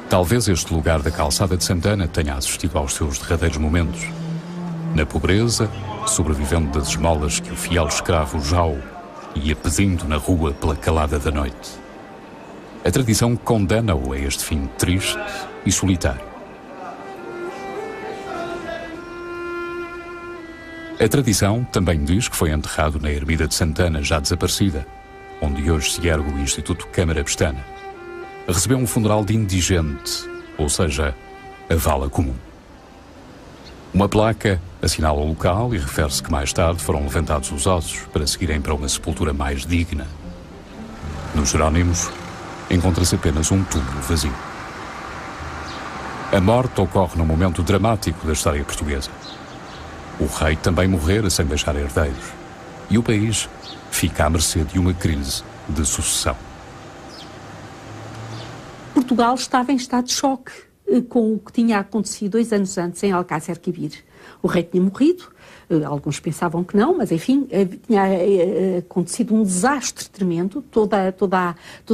Talvez este lugar da calçada de Santana tenha assistido aos seus derradeiros momentos. Na pobreza, sobrevivendo das esmolas que o fiel escravo Jau ia pedindo na rua pela calada da noite. A tradição condena-o a este fim triste e solitário. A tradição também diz que foi enterrado na ermida de Santana, já desaparecida, onde hoje se ergue o Instituto Câmara Pestana. Recebeu um funeral de indigente, ou seja, a vala comum. Uma placa assinala o local e refere-se que mais tarde foram levantados os ossos para seguirem para uma sepultura mais digna. Nos Jerónimos, encontra-se apenas um túmulo vazio. A morte ocorre num momento dramático da história portuguesa. O rei também morrera sem deixar herdeiros, e o país fica à mercê de uma crise de sucessão. Portugal estava em estado de choque com o que tinha acontecido 2 anos antes em Alcácer Quibir. O rei tinha morrido, alguns pensavam que não, mas enfim, tinha acontecido um desastre tremendo, toda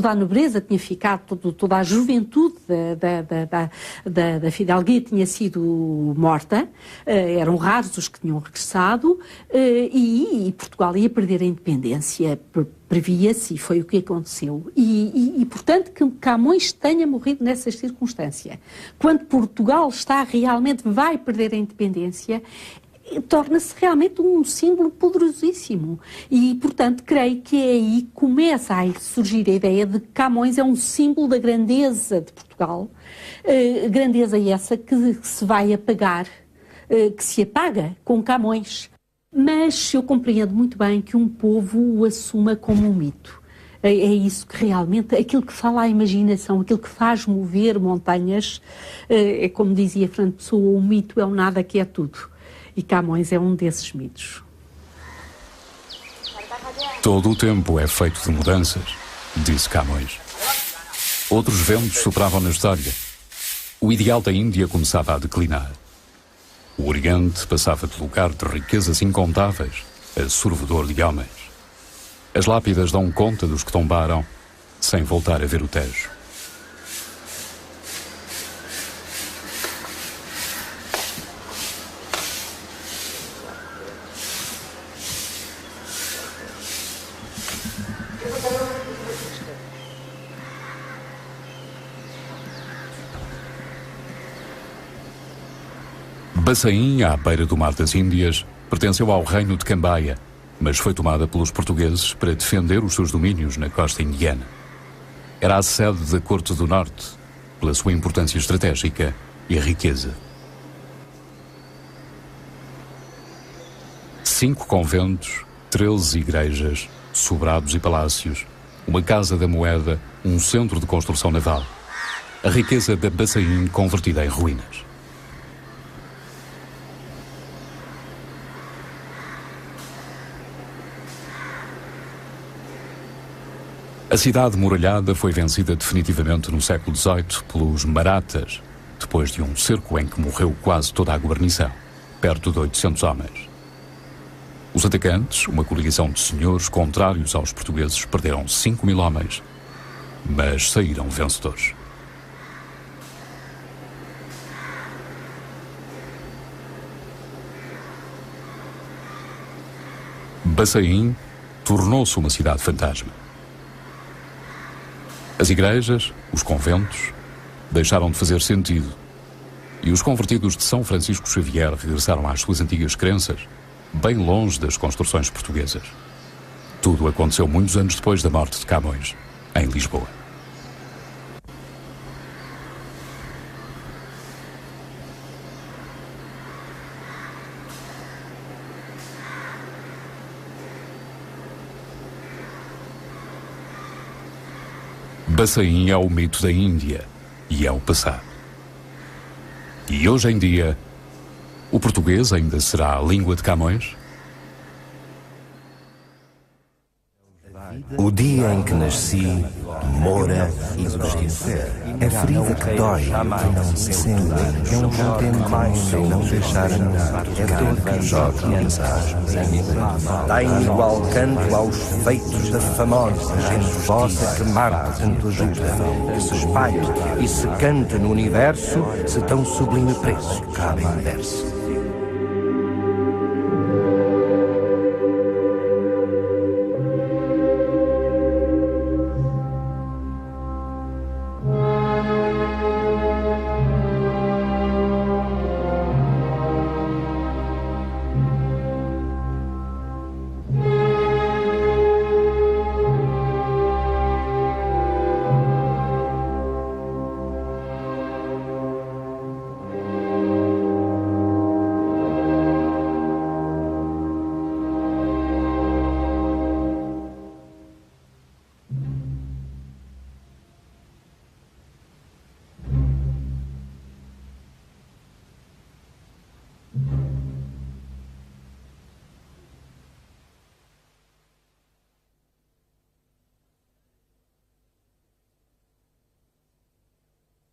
a nobreza tinha ficado, toda a juventude da fidalguia tinha sido morta, eram raros os que tinham regressado, e Portugal ia perder a independência, previa-se, e foi o que aconteceu. E portanto, que Camões tenha morrido nessa circunstância, quando Portugal vai perder a independência, torna-se realmente um símbolo poderosíssimo. E, portanto, creio que aí começa a surgir a ideia de que Camões é um símbolo da grandeza de Portugal, grandeza essa que se vai apagar, que se apaga com Camões. Mas eu compreendo muito bem que um povo o assuma como um mito. É isso que realmente, aquilo que fala a imaginação, aquilo que faz mover montanhas, é como dizia Fernando Pessoa, o mito é o nada que é tudo. E Camões é um desses mitos. Todo o tempo é feito de mudanças, disse Camões. Outros ventos sopravam na história. O ideal da Índia começava a declinar. O Oriente passava de lugar de riquezas incontáveis a sorvedor de homens. As lápidas dão conta dos que tombaram, sem voltar a ver o Tejo. Bassaim, à beira do Mar das Índias, pertenceu ao reino de Cambaia, mas foi tomada pelos portugueses para defender os seus domínios na costa indiana. Era a sede da Corte do Norte, pela sua importância estratégica e riqueza. 5 conventos, 13 igrejas, sobrados e palácios, uma casa da moeda, um centro de construção naval. A riqueza da Bassaim convertida em ruínas. A cidade muralhada foi vencida definitivamente no século XVIII pelos Marathas, depois de um cerco em que morreu quase toda a guarnição, perto de 800 homens. Os atacantes, uma coligação de senhores contrários aos portugueses, perderam 5.000 homens, mas saíram vencedores. Bassaim tornou-se uma cidade fantasma. As igrejas, os conventos, deixaram de fazer sentido e os convertidos de São Francisco Xavier regressaram às suas antigas crenças, bem longe das construções portuguesas. Tudo aconteceu muitos anos depois da morte de Camões, em Lisboa. Bassaim é o mito da Índia e é o passado. E hoje em dia, o português ainda será a língua de Camões? O dia em que nasci, Moura e Justiça. É ferida que dói, que não se sente. É um contente mais em não deixar andar. É dor que joga no azar. Dá igual canto aos feitos da famosa gente vossa que marca tanto ajuda, que se espalha e se canta no universo, se tão sublime preço cabe em verso.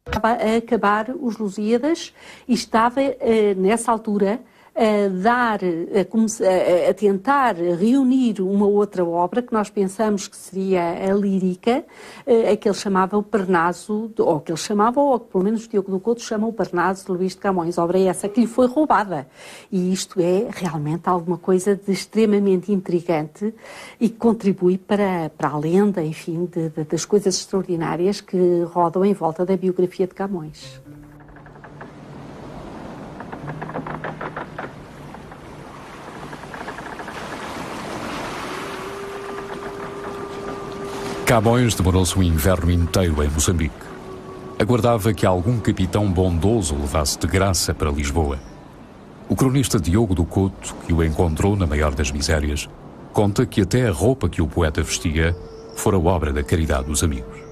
Estava a acabar os Lusíadas e estava, nessa altura, a tentar reunir uma outra obra que nós pensamos que seria a lírica, a que ele chamava o Parnaso, ou que ele chamava, ou que pelo menos o Diogo do Couto chama o Parnaso de Luís de Camões, obra essa que lhe foi roubada. E isto é realmente alguma coisa de extremamente intrigante e que contribui para a lenda, enfim, das coisas extraordinárias que rodam em volta da biografia de Camões. Camões demorou-se um inverno inteiro em Moçambique. Aguardava que algum capitão bondoso o levasse de graça para Lisboa. O cronista Diogo do Couto, que o encontrou na maior das misérias, conta que até a roupa que o poeta vestia fora obra da caridade dos amigos.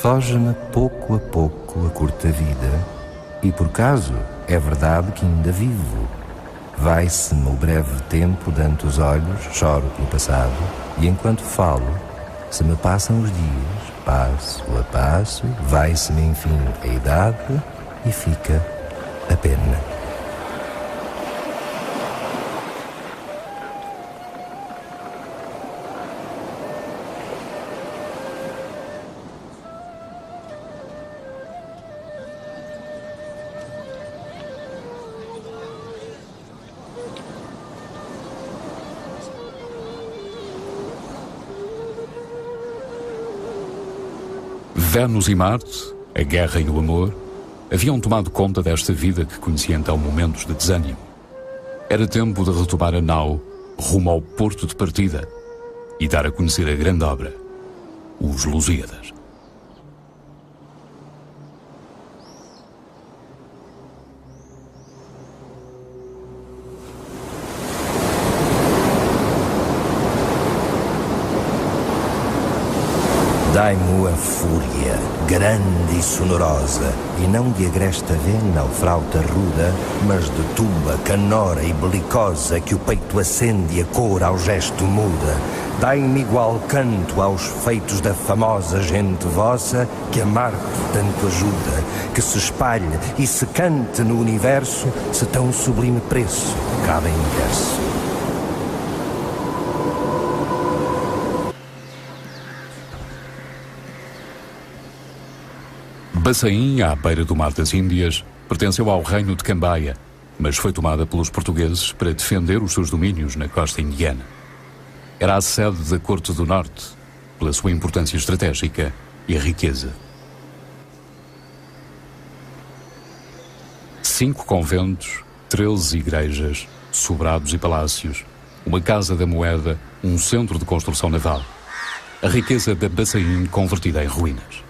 Foge-me pouco a pouco a curta vida, E por caso é verdade que ainda vivo. Vai-se-me o breve tempo dante os olhos, choro pelo passado, e enquanto falo, se me passam os dias, passo a passo, vai-se-me enfim a idade e fica a pena. Vênus e Marte, a guerra e o amor, haviam tomado conta desta vida que conhecia então momentos de desânimo. Era tempo de retomar a nau rumo ao porto de partida e dar a conhecer a grande obra, os Lusíadas. Dai-mo a fúria, grande e sonorosa, e não de agresta vena ou flauta ruda, mas de tumba, canora e belicosa, que o peito acende e a cor ao gesto muda. Dai-me igual canto aos feitos da famosa gente vossa, que a Marte tanto ajuda, que se espalhe e se cante no universo, se tão sublime preço cabe em verso. Bassaim, à beira do Mar das Índias, pertenceu ao reino de Cambaia, mas foi tomada pelos portugueses para defender os seus domínios na costa indiana. Era a sede da Corte do Norte, pela sua importância estratégica e riqueza. 5 conventos, 13 igrejas, sobrados e palácios, uma casa da moeda, um centro de construção naval. A riqueza da Bassaim convertida em ruínas.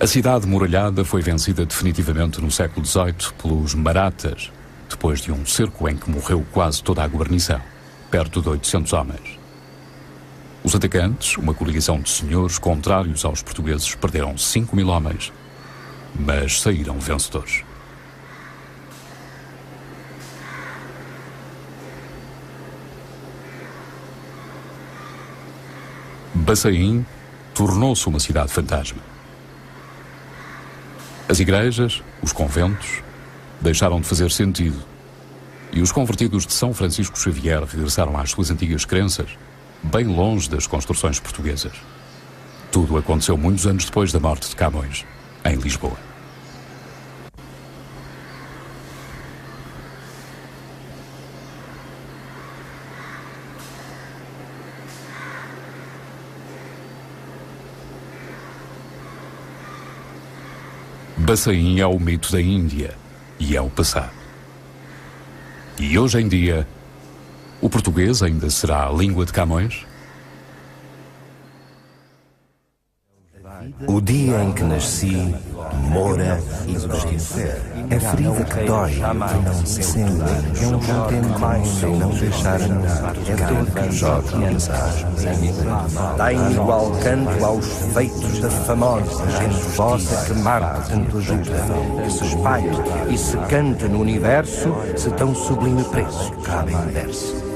A cidade muralhada foi vencida definitivamente no século XVIII pelos Marathas, depois de um cerco em que morreu quase toda a guarnição, perto de 800 homens. Os atacantes, uma coligação de senhores contrários aos portugueses, perderam 5.000 homens, mas saíram vencedores. Bassaim tornou-se uma cidade fantasma. As igrejas, os conventos, deixaram de fazer sentido e os convertidos de São Francisco Xavier regressaram às suas antigas crenças, bem longe das construções portuguesas. Tudo aconteceu muitos anos depois da morte de Camões, em Lisboa. Bassaim é o mito da Índia e é o passado. E hoje em dia, o português ainda será a língua de Camões? O dia em que nasci, Moura e Brito, é ferida que dói, que não se sente, é um contente mais em não deixar andar, é dor que joga a mensagem. Dai-me igual canto aos feitos da famosa gente vossa que Marte tanto ajuda, que se espalhe e se canta no universo, se tão sublime preço cabe em verso.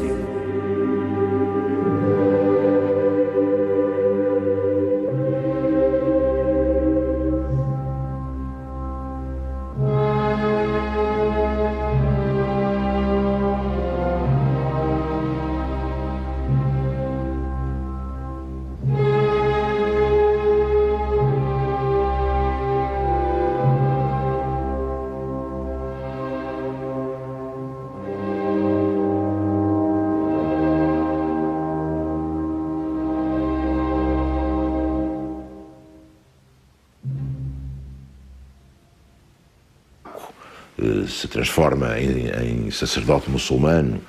Se transforma em sacerdote muçulmano,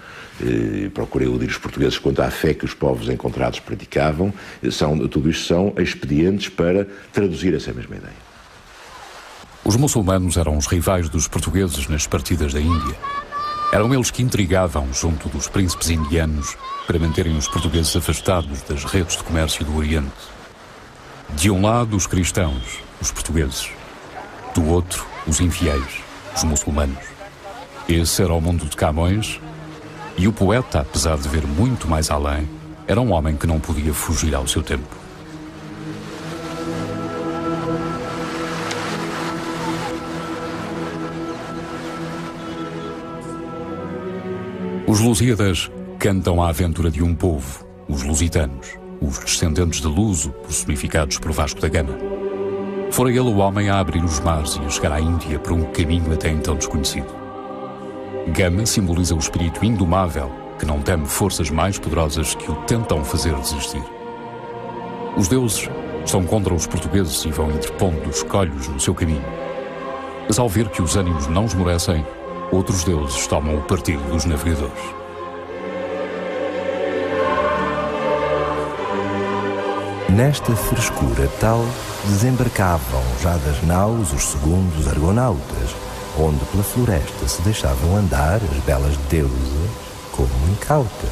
procura iludir os portugueses quanto à fé que os povos encontrados praticavam. Tudo isto são expedientes para traduzir essa mesma ideia. Os muçulmanos eram os rivais dos portugueses nas partidas da Índia. Eram eles que intrigavam junto dos príncipes indianos para manterem os portugueses afastados das redes de comércio do Oriente. De um lado, os cristãos, os portugueses. Do outro, os infiéis, os muçulmanos. Esse era o mundo de Camões, e o poeta, apesar de ver muito mais além, era um homem que não podia fugir ao seu tempo. Os Lusíadas cantam a aventura de um povo, os lusitanos, os descendentes de Luso, personificados por Vasco da Gama. Fora ele o homem a abrir os mares e a chegar à Índia por um caminho até então desconhecido. Gama simboliza o espírito indomável que não teme forças mais poderosas que o tentam fazer desistir. Os deuses estão contra os portugueses e vão interpondo os colhos no seu caminho. Mas ao ver que os ânimos não esmorecem, outros deuses tomam o partido dos navegadores. Nesta frescura tal, desembarcavam já das naus os segundos argonautas, onde pela floresta se deixavam andar as belas deusas como incautas.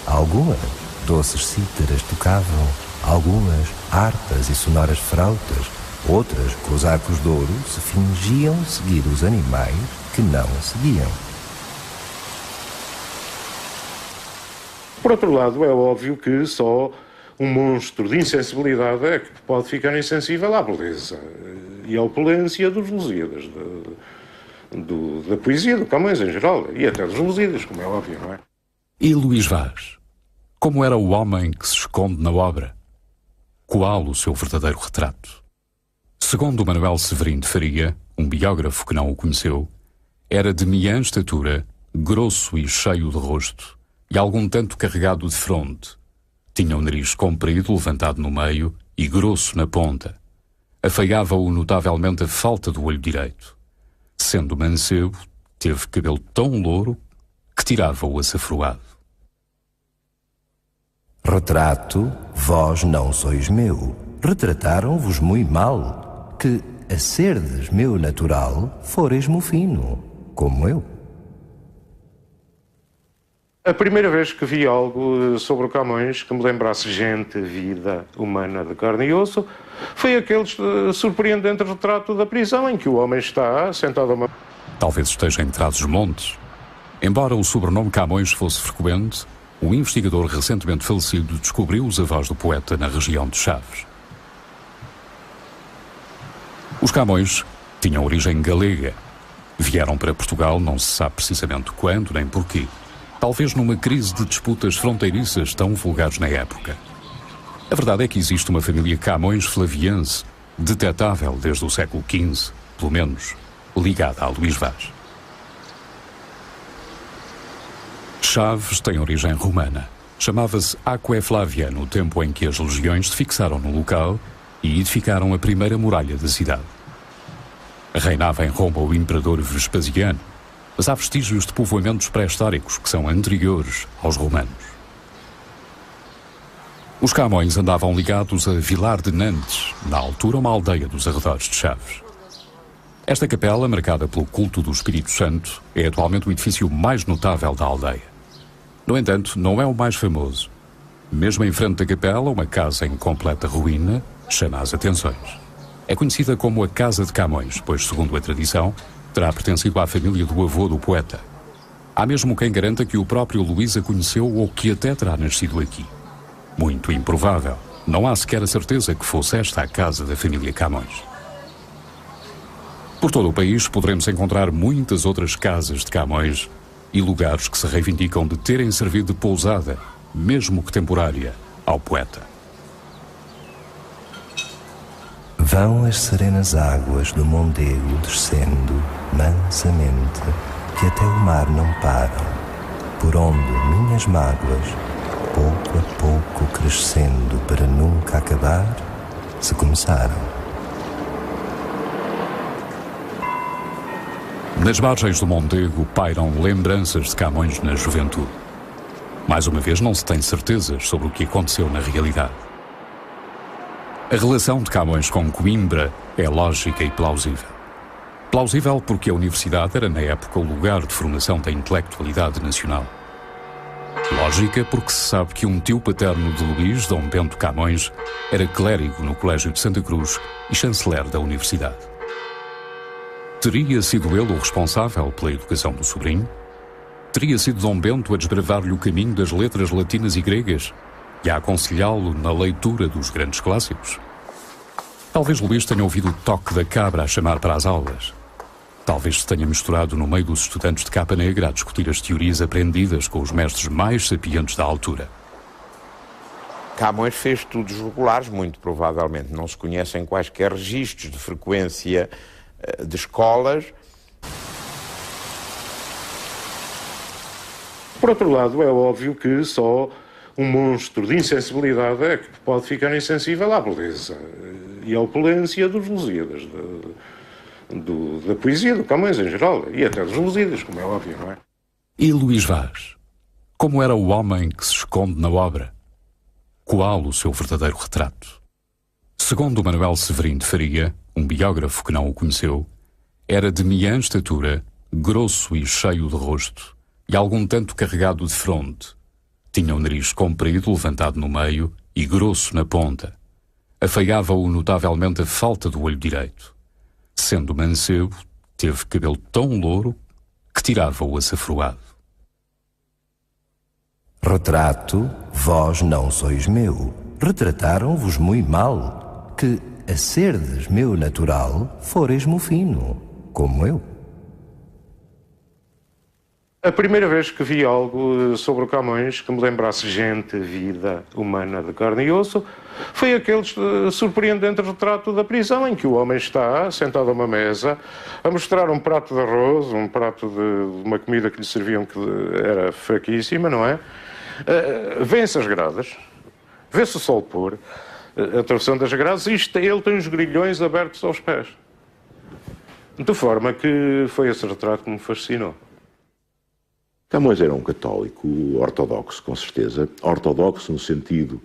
Algumas doces cítaras tocavam, algumas harpas e sonoras frautas, outras, com os arcos de ouro, se fingiam seguir os animais que não seguiam. Por outro lado, é óbvio que só um monstro de insensibilidade é que pode ficar insensível à beleza e à opulência dos Lusíadas, da poesia do Camões em geral, e até dos Lusíadas, como é óbvio, não é? E Luís Vaz? Como era o homem que se esconde na obra? Qual o seu verdadeiro retrato? Segundo Manuel Severino de Faria, um biógrafo que não o conheceu, era de meia estatura, grosso e cheio de rosto, e algum tanto carregado de fronte. Tinha o nariz comprido, levantado no meio, e grosso na ponta. Afeiava-o notavelmente a falta do olho direito. Sendo mancebo, teve cabelo tão louro que tirava-o açafroado. Retrato, vós não sois meu. Retrataram-vos muito mal, que, a serdes meu natural, foreis-mo fino, como eu. A primeira vez que vi algo sobre o Camões que me lembrasse gente, vida humana de carne e osso, foi aquele surpreendente retrato da prisão em que o homem está sentado a uma... Talvez esteja em Trás-os-Montes. Embora o sobrenome Camões fosse frequente, o investigador recentemente falecido descobriu os avós do poeta na região de Chaves. Os Camões tinham origem galega. Vieram para Portugal, não se sabe precisamente quando nem porquê. Talvez numa crise de disputas fronteiriças tão vulgares na época. A verdade é que existe uma família Camões flaviense, detetável desde o século XV, pelo menos, ligada a Luís Vaz. Chaves tem origem romana. Chamava-se Aquae Flavia no tempo em que as legiões se fixaram no local e edificaram a primeira muralha da cidade. Reinava em Roma o imperador Vespasiano, mas há vestígios de povoamentos pré-históricos que são anteriores aos romanos. Os Camões andavam ligados a Vilar de Nantes, na altura uma aldeia dos arredores de Chaves. Esta capela, marcada pelo culto do Espírito Santo, é atualmente o edifício mais notável da aldeia. No entanto, não é o mais famoso. Mesmo em frente da capela, uma casa em completa ruína chama as atenções. É conhecida como a Casa de Camões, pois, segundo a tradição, terá pertencido à família do avô do poeta. Há mesmo quem garanta que o próprio Luís a conheceu ou que até terá nascido aqui. Muito improvável. Não há sequer a certeza que fosse esta a casa da família Camões. Por todo o país poderemos encontrar muitas outras casas de Camões e lugares que se reivindicam de terem servido de pousada, mesmo que temporária, ao poeta. Vão as serenas águas do Mondego descendo mansamente, que até o mar não param, por onde minhas mágoas, pouco a pouco crescendo para nunca acabar, se começaram. Nas margens do Mondego pairam lembranças de Camões na juventude. Mais uma vez, não se tem certezas sobre o que aconteceu na realidade. A relação de Camões com Coimbra é lógica e plausível. Plausível porque a universidade era, na época, o lugar de formação da intelectualidade nacional. Lógica porque se sabe que um tio paterno de Luís, Dom Bento Camões, era clérigo no Colégio de Santa Cruz e chanceler da universidade. Teria sido ele o responsável pela educação do sobrinho? Teria sido Dom Bento a desbravar-lhe o caminho das letras latinas e gregas e a aconselhá-lo na leitura dos grandes clássicos? Talvez Luís tenha ouvido o toque da cabra a chamar para as aulas. Talvez se tenha misturado no meio dos estudantes de capa negra a discutir as teorias aprendidas com os mestres mais sapientes da altura. Camões fez estudos regulares, muito provavelmente. Não se conhecem quaisquer registros de frequência de escolas. Por outro lado, é óbvio que só um monstro de insensibilidade é que pode ficar insensível à beleza e à opulência dos Lusíadas, da poesia do Camões em geral, e até dos Lusíadas, como é óbvio, não é? E Luís Vaz? Como era o homem que se esconde na obra? Qual o seu verdadeiro retrato? Segundo Manuel Severino de Faria, um biógrafo que não o conheceu, era de meia estatura, grosso e cheio de rosto, e algum tanto carregado de fronte. Tinha o nariz comprido, levantado no meio, e grosso na ponta. Afeiava-o notavelmente a falta do olho direito. Sendo mancebo, teve cabelo tão louro que tirava-o açafroado. Retrato, vós não sois meu. Retrataram-vos muito mal, que, a serdes meu natural, foreis-mo fino, como eu. A primeira vez que vi algo sobre o Camões que me lembrasse gente, vida humana de carne e osso, foi aquele surpreendente retrato da prisão em que o homem está sentado a uma mesa a mostrar um prato de arroz, um prato de uma comida que lhe serviam que era fraquíssima, não é? Vêem-se as grades, vê-se o sol pôr, atravessando as grades, e ele tem os grilhões abertos aos pés. De forma que foi esse retrato que me fascinou. Camões era um católico ortodoxo, com certeza. Ortodoxo no sentido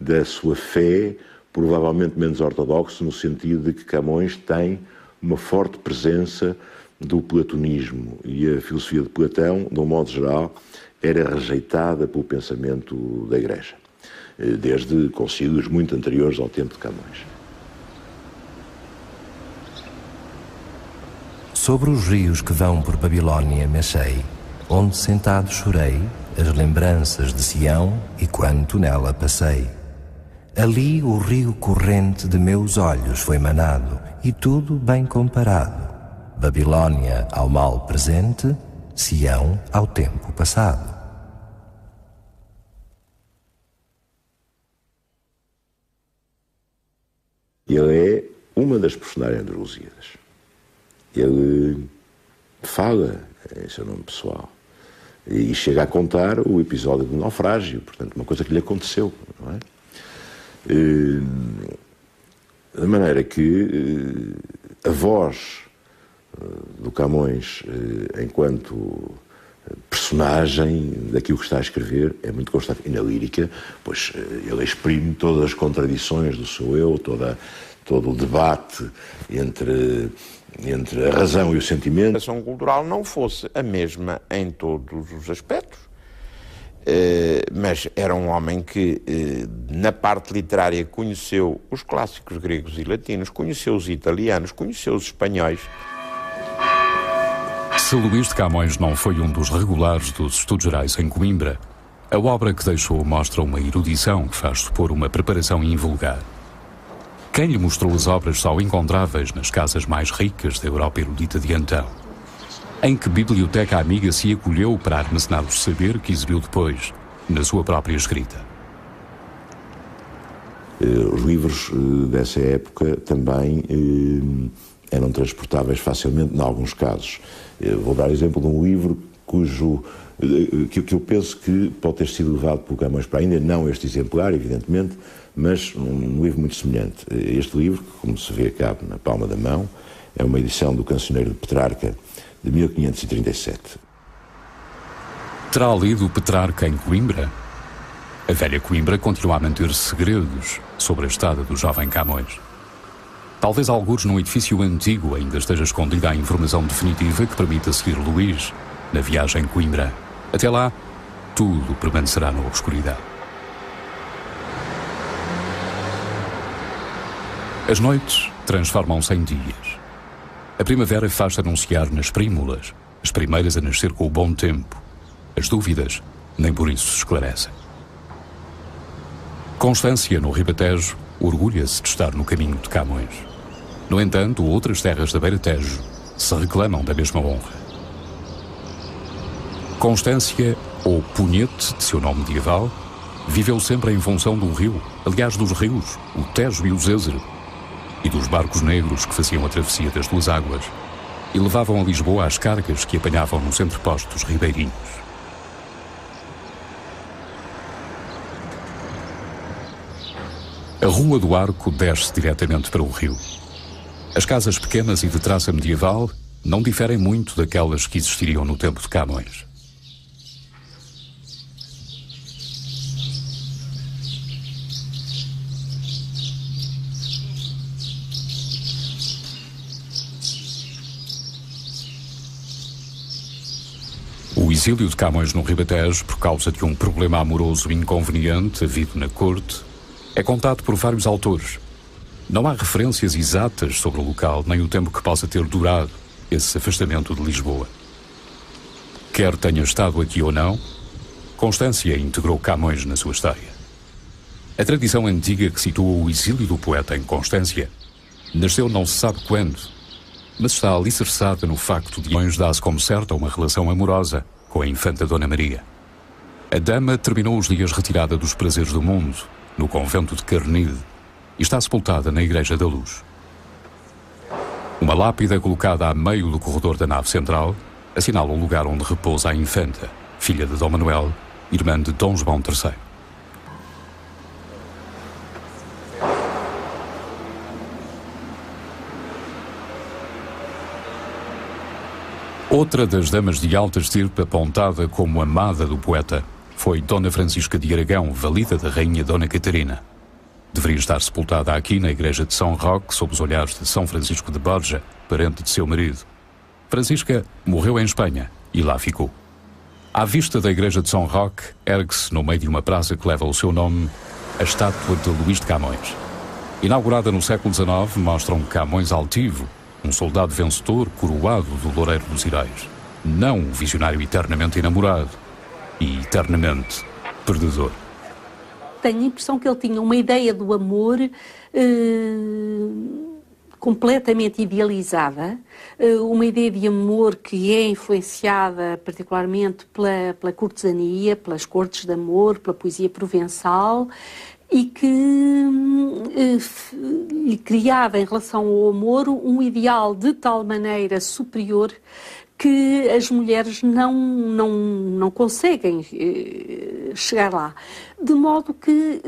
da sua fé, provavelmente menos ortodoxo no sentido de que Camões tem uma forte presença do platonismo. E a filosofia de Platão, de um modo geral, era rejeitada pelo pensamento da Igreja, desde concílios muito anteriores ao tempo de Camões. Sobre os rios que vão por Babilónia me achei, onde sentado chorei as lembranças de Sião e quanto nela passei. Ali o rio corrente de meus olhos foi manado, e tudo bem comparado. Babilónia ao mal presente, Sião ao tempo passado. Ele é uma das personagens dos Lusíadas. Ele fala em seu nome pessoal e chega a contar o episódio do naufrágio, portanto, uma coisa que lhe aconteceu, não é? De maneira que a voz do Camões, enquanto personagem daquilo que está a escrever, é muito constante. E na lírica, pois ele exprime todas as contradições do seu eu, todo o debate entre a razão e o sentimento. A ação cultural não fosse a mesma em todos os aspectos, mas era um homem que, na parte literária, conheceu os clássicos gregos e latinos, conheceu os italianos, conheceu os espanhóis. Se Luís de Camões não foi um dos regulares dos Estudos Gerais em Coimbra, a obra que deixou mostra uma erudição que faz supor uma preparação invulgar. Quem lhe mostrou as obras só encontráveis nas casas mais ricas da Europa erudita de então? Em que biblioteca amiga se acolheu para armazenar o saber que exibiu depois, na sua própria escrita? Os livros dessa época também eram transportáveis facilmente, em alguns casos. Vou dar exemplo de um livro que eu penso que pode ter sido levado pelo Camões para ainda não este exemplar, evidentemente, mas um livro muito semelhante. Este livro, que, como se vê, cabe na palma da mão, é uma edição do Cancioneiro de Petrarca, de 1537. Terá lido Petrarca em Coimbra? A velha Coimbra continua a manter segredos sobre a estada do jovem Camões. Talvez algures num edifício antigo ainda esteja escondida a informação definitiva que permita seguir Luís na viagem a Coimbra. Até lá, tudo permanecerá na obscuridade. As noites transformam-se em dias. A primavera faz-se anunciar nas prímulas, as primeiras a nascer com o bom tempo. As dúvidas nem por isso se esclarecem. Constância, no Ribatejo, orgulha-se de estar no caminho de Camões. No entanto, outras terras da Beira-Tejo se reclamam da mesma honra. Constância, ou Punhete, de seu nome medieval, viveu sempre em função do rio, aliás dos rios, o Tejo e o Zézere, e dos barcos negros que faziam a travessia das duas águas e levavam a Lisboa as cargas que apanhavam nos entrepostos ribeirinhos. A Rua do Arco desce diretamente para o rio. As casas pequenas e de traça medieval não diferem muito daquelas que existiriam no tempo de Camões. O exílio de Camões no Ribatejo, por causa de um problema amoroso inconveniente havido na corte, é contado por vários autores. Não há referências exatas sobre o local nem o tempo que possa ter durado esse afastamento de Lisboa. Quer tenha estado aqui ou não, Constância integrou Camões na sua história. A tradição antiga que situa o exílio do poeta em Constância nasceu não se sabe quando, mas está alicerçada no facto de Camões dar-se como certa uma relação amorosa com a infanta Dona Maria. A dama terminou os dias retirada dos prazeres do mundo, no convento de Carnide, e está sepultada na Igreja da Luz. Uma lápide colocada a meio do corredor da nave central assinala o lugar onde repousa a infanta, filha de Dom Manuel, irmã de Dom João III. Outra das damas de alta estirpe apontada como amada do poeta foi Dona Francisca de Aragão, valida da rainha Dona Catarina. Deveria estar sepultada aqui na igreja de São Roque, sob os olhares de São Francisco de Borja, parente de seu marido. Francisca morreu em Espanha e lá ficou. À vista da igreja de São Roque, ergue-se, no meio de uma praça que leva o seu nome, a estátua de Luís de Camões. Inaugurada no século XIX, mostra um Camões altivo, um soldado vencedor coroado do Loureiro dos Heróis. Não um visionário eternamente enamorado e eternamente perdedor. Tenho a impressão que ele tinha uma ideia do amor completamente idealizada, uma ideia de amor que é influenciada particularmente pela cortesania, pelas cortes de amor, pela poesia provençal, e que lhe criava em relação ao amor um ideal de tal maneira superior que as mulheres não conseguem chegar lá. De modo que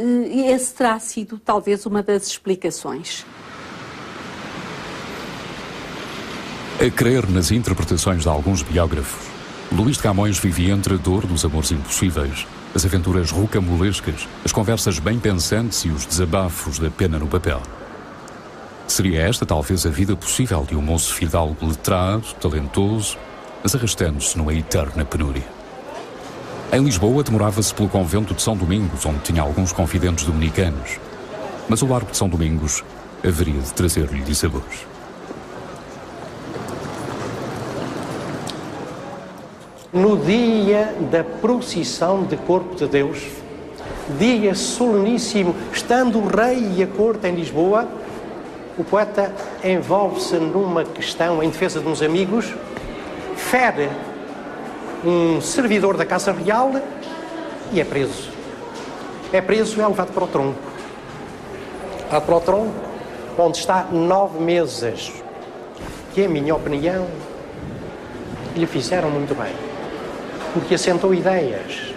esse terá sido talvez uma das explicações. A crer nas interpretações de alguns biógrafos, Luís de Camões vivia entre a dor dos amores impossíveis, as aventuras rocambolescas, as conversas bem pensantes e os desabafos da pena no papel. Seria esta talvez a vida possível de um moço fidalgo letrado, talentoso, mas arrastando-se numa eterna penúria. Em Lisboa demorava-se pelo convento de São Domingos, onde tinha alguns confidentes dominicanos, mas o largo de São Domingos haveria de trazer-lhe dissabores. No dia da procissão de Corpo de Deus, dia soleníssimo, estando o rei e a corte em Lisboa, o poeta envolve-se numa questão em defesa de uns amigos, fere um servidor da Casa Real e é preso. É preso e é levado para o tronco. Levado para o tronco, onde está 9 meses, que, em minha opinião, lhe fizeram muito bem, porque assentou ideias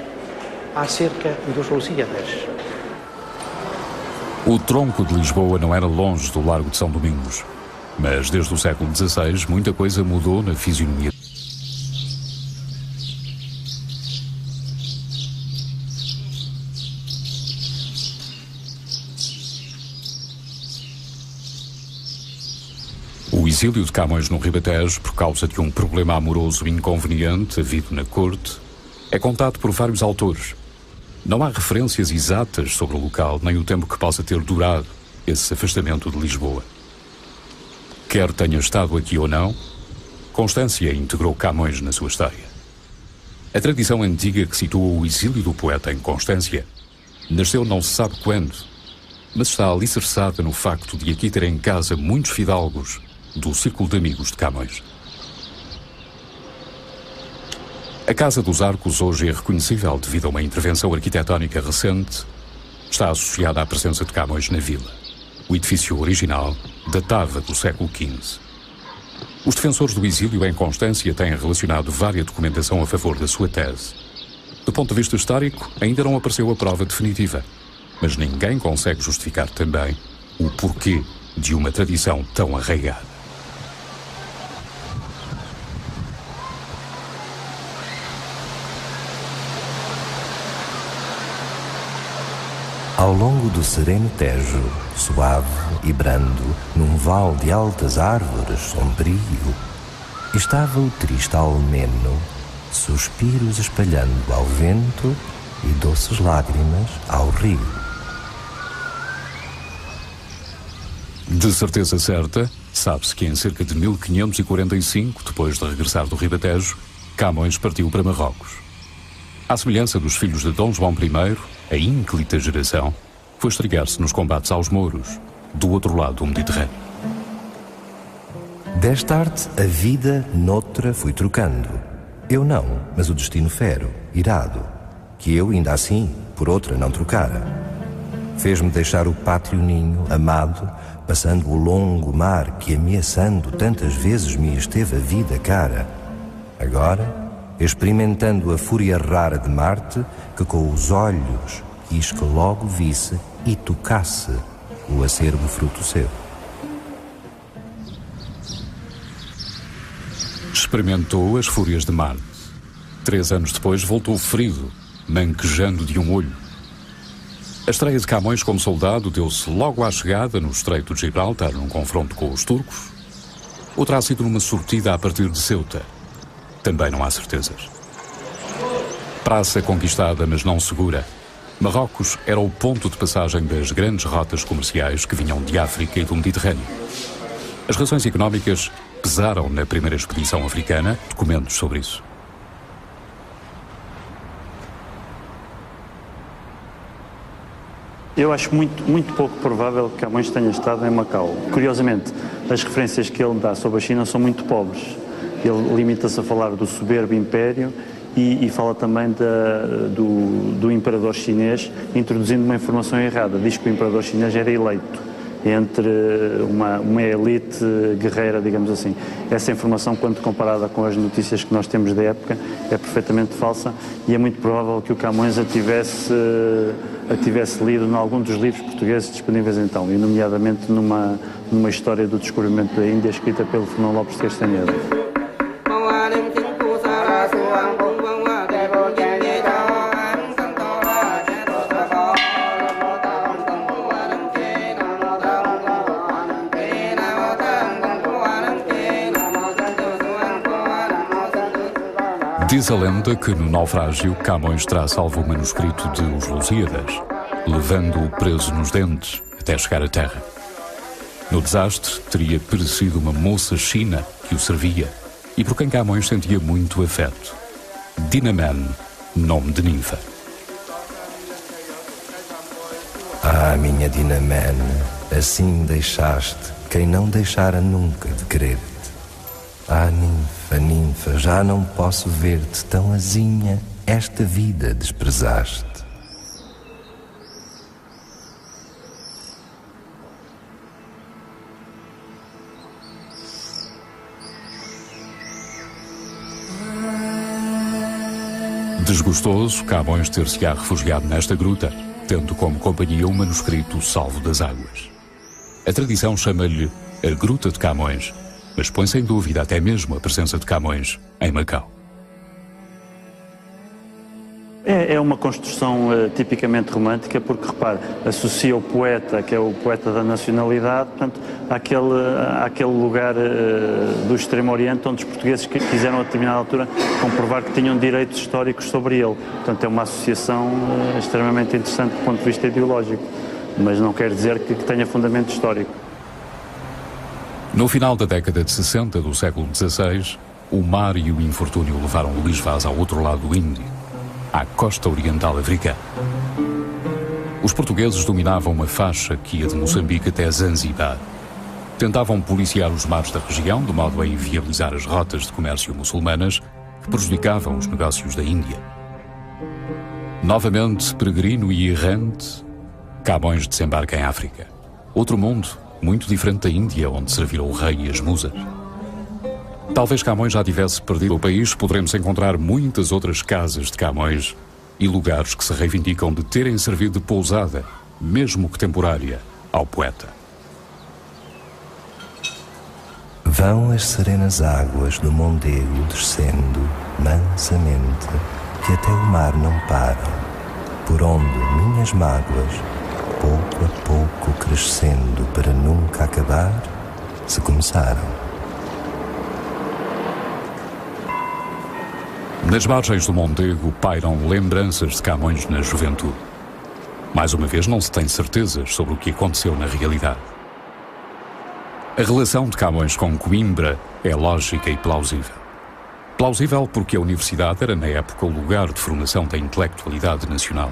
acerca dos Lusíadas. O tronco de Lisboa não era longe do Largo de São Domingos, mas desde o século XVI muita coisa mudou na fisionomia. O exílio de Camões no Ribatejo, por causa de um problema amoroso inconveniente havido na corte, é contado por vários autores. Não há referências exatas sobre o local, nem o tempo que possa ter durado esse afastamento de Lisboa. Quer tenha estado aqui ou não, Constância integrou Camões na sua história. A tradição antiga que situou o exílio do poeta em Constância nasceu não se sabe quando, mas está alicerçada no facto de aqui ter em casa muitos fidalgos do círculo de amigos de Camões. A Casa dos Arcos hoje é reconhecível devido a uma intervenção arquitetónica recente. Está associada à presença de Camões na vila. O edifício original datava do século XV. Os defensores do exílio em Constância têm relacionado várias documentação a favor da sua tese. Do ponto de vista histórico, ainda não apareceu a prova definitiva, mas ninguém consegue justificar também o porquê de uma tradição tão arraigada. Ao longo do sereno Tejo, suave e brando, num vale de altas árvores sombrio, estava o triste almeno, suspiros espalhando ao vento e doces lágrimas ao rio. De certeza certa, sabe-se que em cerca de 1545, depois de regressar do Ribatejo, Camões partiu para Marrocos. À semelhança dos filhos de Dom João I, a ínclita geração foi estrear-se nos combates aos mouros, do outro lado do Mediterrâneo. Desta arte, a vida noutra fui trocando. Eu não, mas o destino fero, irado, que eu ainda assim por outra não trocara. Fez-me deixar o pátrio ninho amado, passando o longo mar que ameaçando tantas vezes me esteve a vida cara. Agora, experimentando a fúria rara de Marte, que com os olhos quis que logo visse e tocasse o acerbo fruto seu. Experimentou as fúrias de Marte. 3 anos depois voltou ferido, manquejando de um olho. A estreia de Camões como soldado deu-se logo à chegada no Estreito de Gibraltar, num confronto com os turcos, ou terá sido numa sortida a partir de Ceuta? Também não há certezas. Praça conquistada, mas não segura. Marrocos era o ponto de passagem das grandes rotas comerciais que vinham de África e do Mediterrâneo. As razões económicas pesaram na primeira expedição africana, documentos sobre isso. Eu acho muito pouco provável que Camões tenha estado em Macau. Curiosamente, as referências que ele dá sobre a China são muito pobres. Ele limita-se a falar do soberbo império e fala também do imperador chinês, introduzindo uma informação errada. Diz que o imperador chinês era eleito entre uma elite guerreira, digamos assim. Essa informação, quando comparada com as notícias que nós temos da época, é perfeitamente falsa e é muito provável que o Camões a tivesse lido em algum dos livros portugueses disponíveis então, e nomeadamente numa história do descobrimento da Índia, escrita pelo Fernão Lopes de Castanheira. Diz a lenda que no naufrágio Camões terá salvo o manuscrito de Os Lusíadas, levando-o preso nos dentes até chegar à terra. No desastre teria perecido uma moça china que o servia e por quem Camões sentia muito afeto. Dinamene, nome de ninfa. Ah, minha Dinamene, assim deixaste quem não deixara nunca de querer-te. Ah, ninfa, já não posso ver-te tão azinha, esta vida desprezaste. Desgostoso, Camões ter-se-á refugiado nesta gruta, tendo como companhia o manuscrito Salvo das Águas. A tradição chama-lhe a Gruta de Camões, mas põe sem dúvida até mesmo a presença de Camões em Macau. É uma construção tipicamente romântica, porque, repare, associa o poeta, que é o poeta da nacionalidade, portanto, àquele lugar do Extremo Oriente onde os portugueses quiseram a determinada altura comprovar que tinham direitos históricos sobre ele. Portanto, é uma associação extremamente interessante do ponto de vista ideológico, mas não quer dizer que tenha fundamento histórico. No final da década de 60 do século XVI, o mar e o infortúnio levaram Luís Vaz ao outro lado do Índico, à costa oriental africana. Os portugueses dominavam uma faixa que ia de Moçambique até Zanzibar. Tentavam policiar os mares da região, de modo a inviabilizar as rotas de comércio muçulmanas que prejudicavam os negócios da Índia. Novamente peregrino e errante, Camões desembarca em África. Outro mundo, muito diferente da Índia, onde serviram o rei e as musas. Talvez Camões já tivesse perdido o país, poderemos encontrar muitas outras casas de Camões e lugares que se reivindicam de terem servido de pousada, mesmo que temporária, ao poeta. Vão as serenas águas do Mondego descendo mansamente, que até o mar não param, por onde minhas mágoas, pouco a pouco crescendo para nunca acabar, se começaram. Nas margens do Mondego pairam lembranças de Camões na juventude. Mais uma vez, não se tem certezas sobre o que aconteceu na realidade. A relação de Camões com Coimbra é lógica e plausível. Plausível porque a universidade era, na época, o lugar de formação da intelectualidade nacional.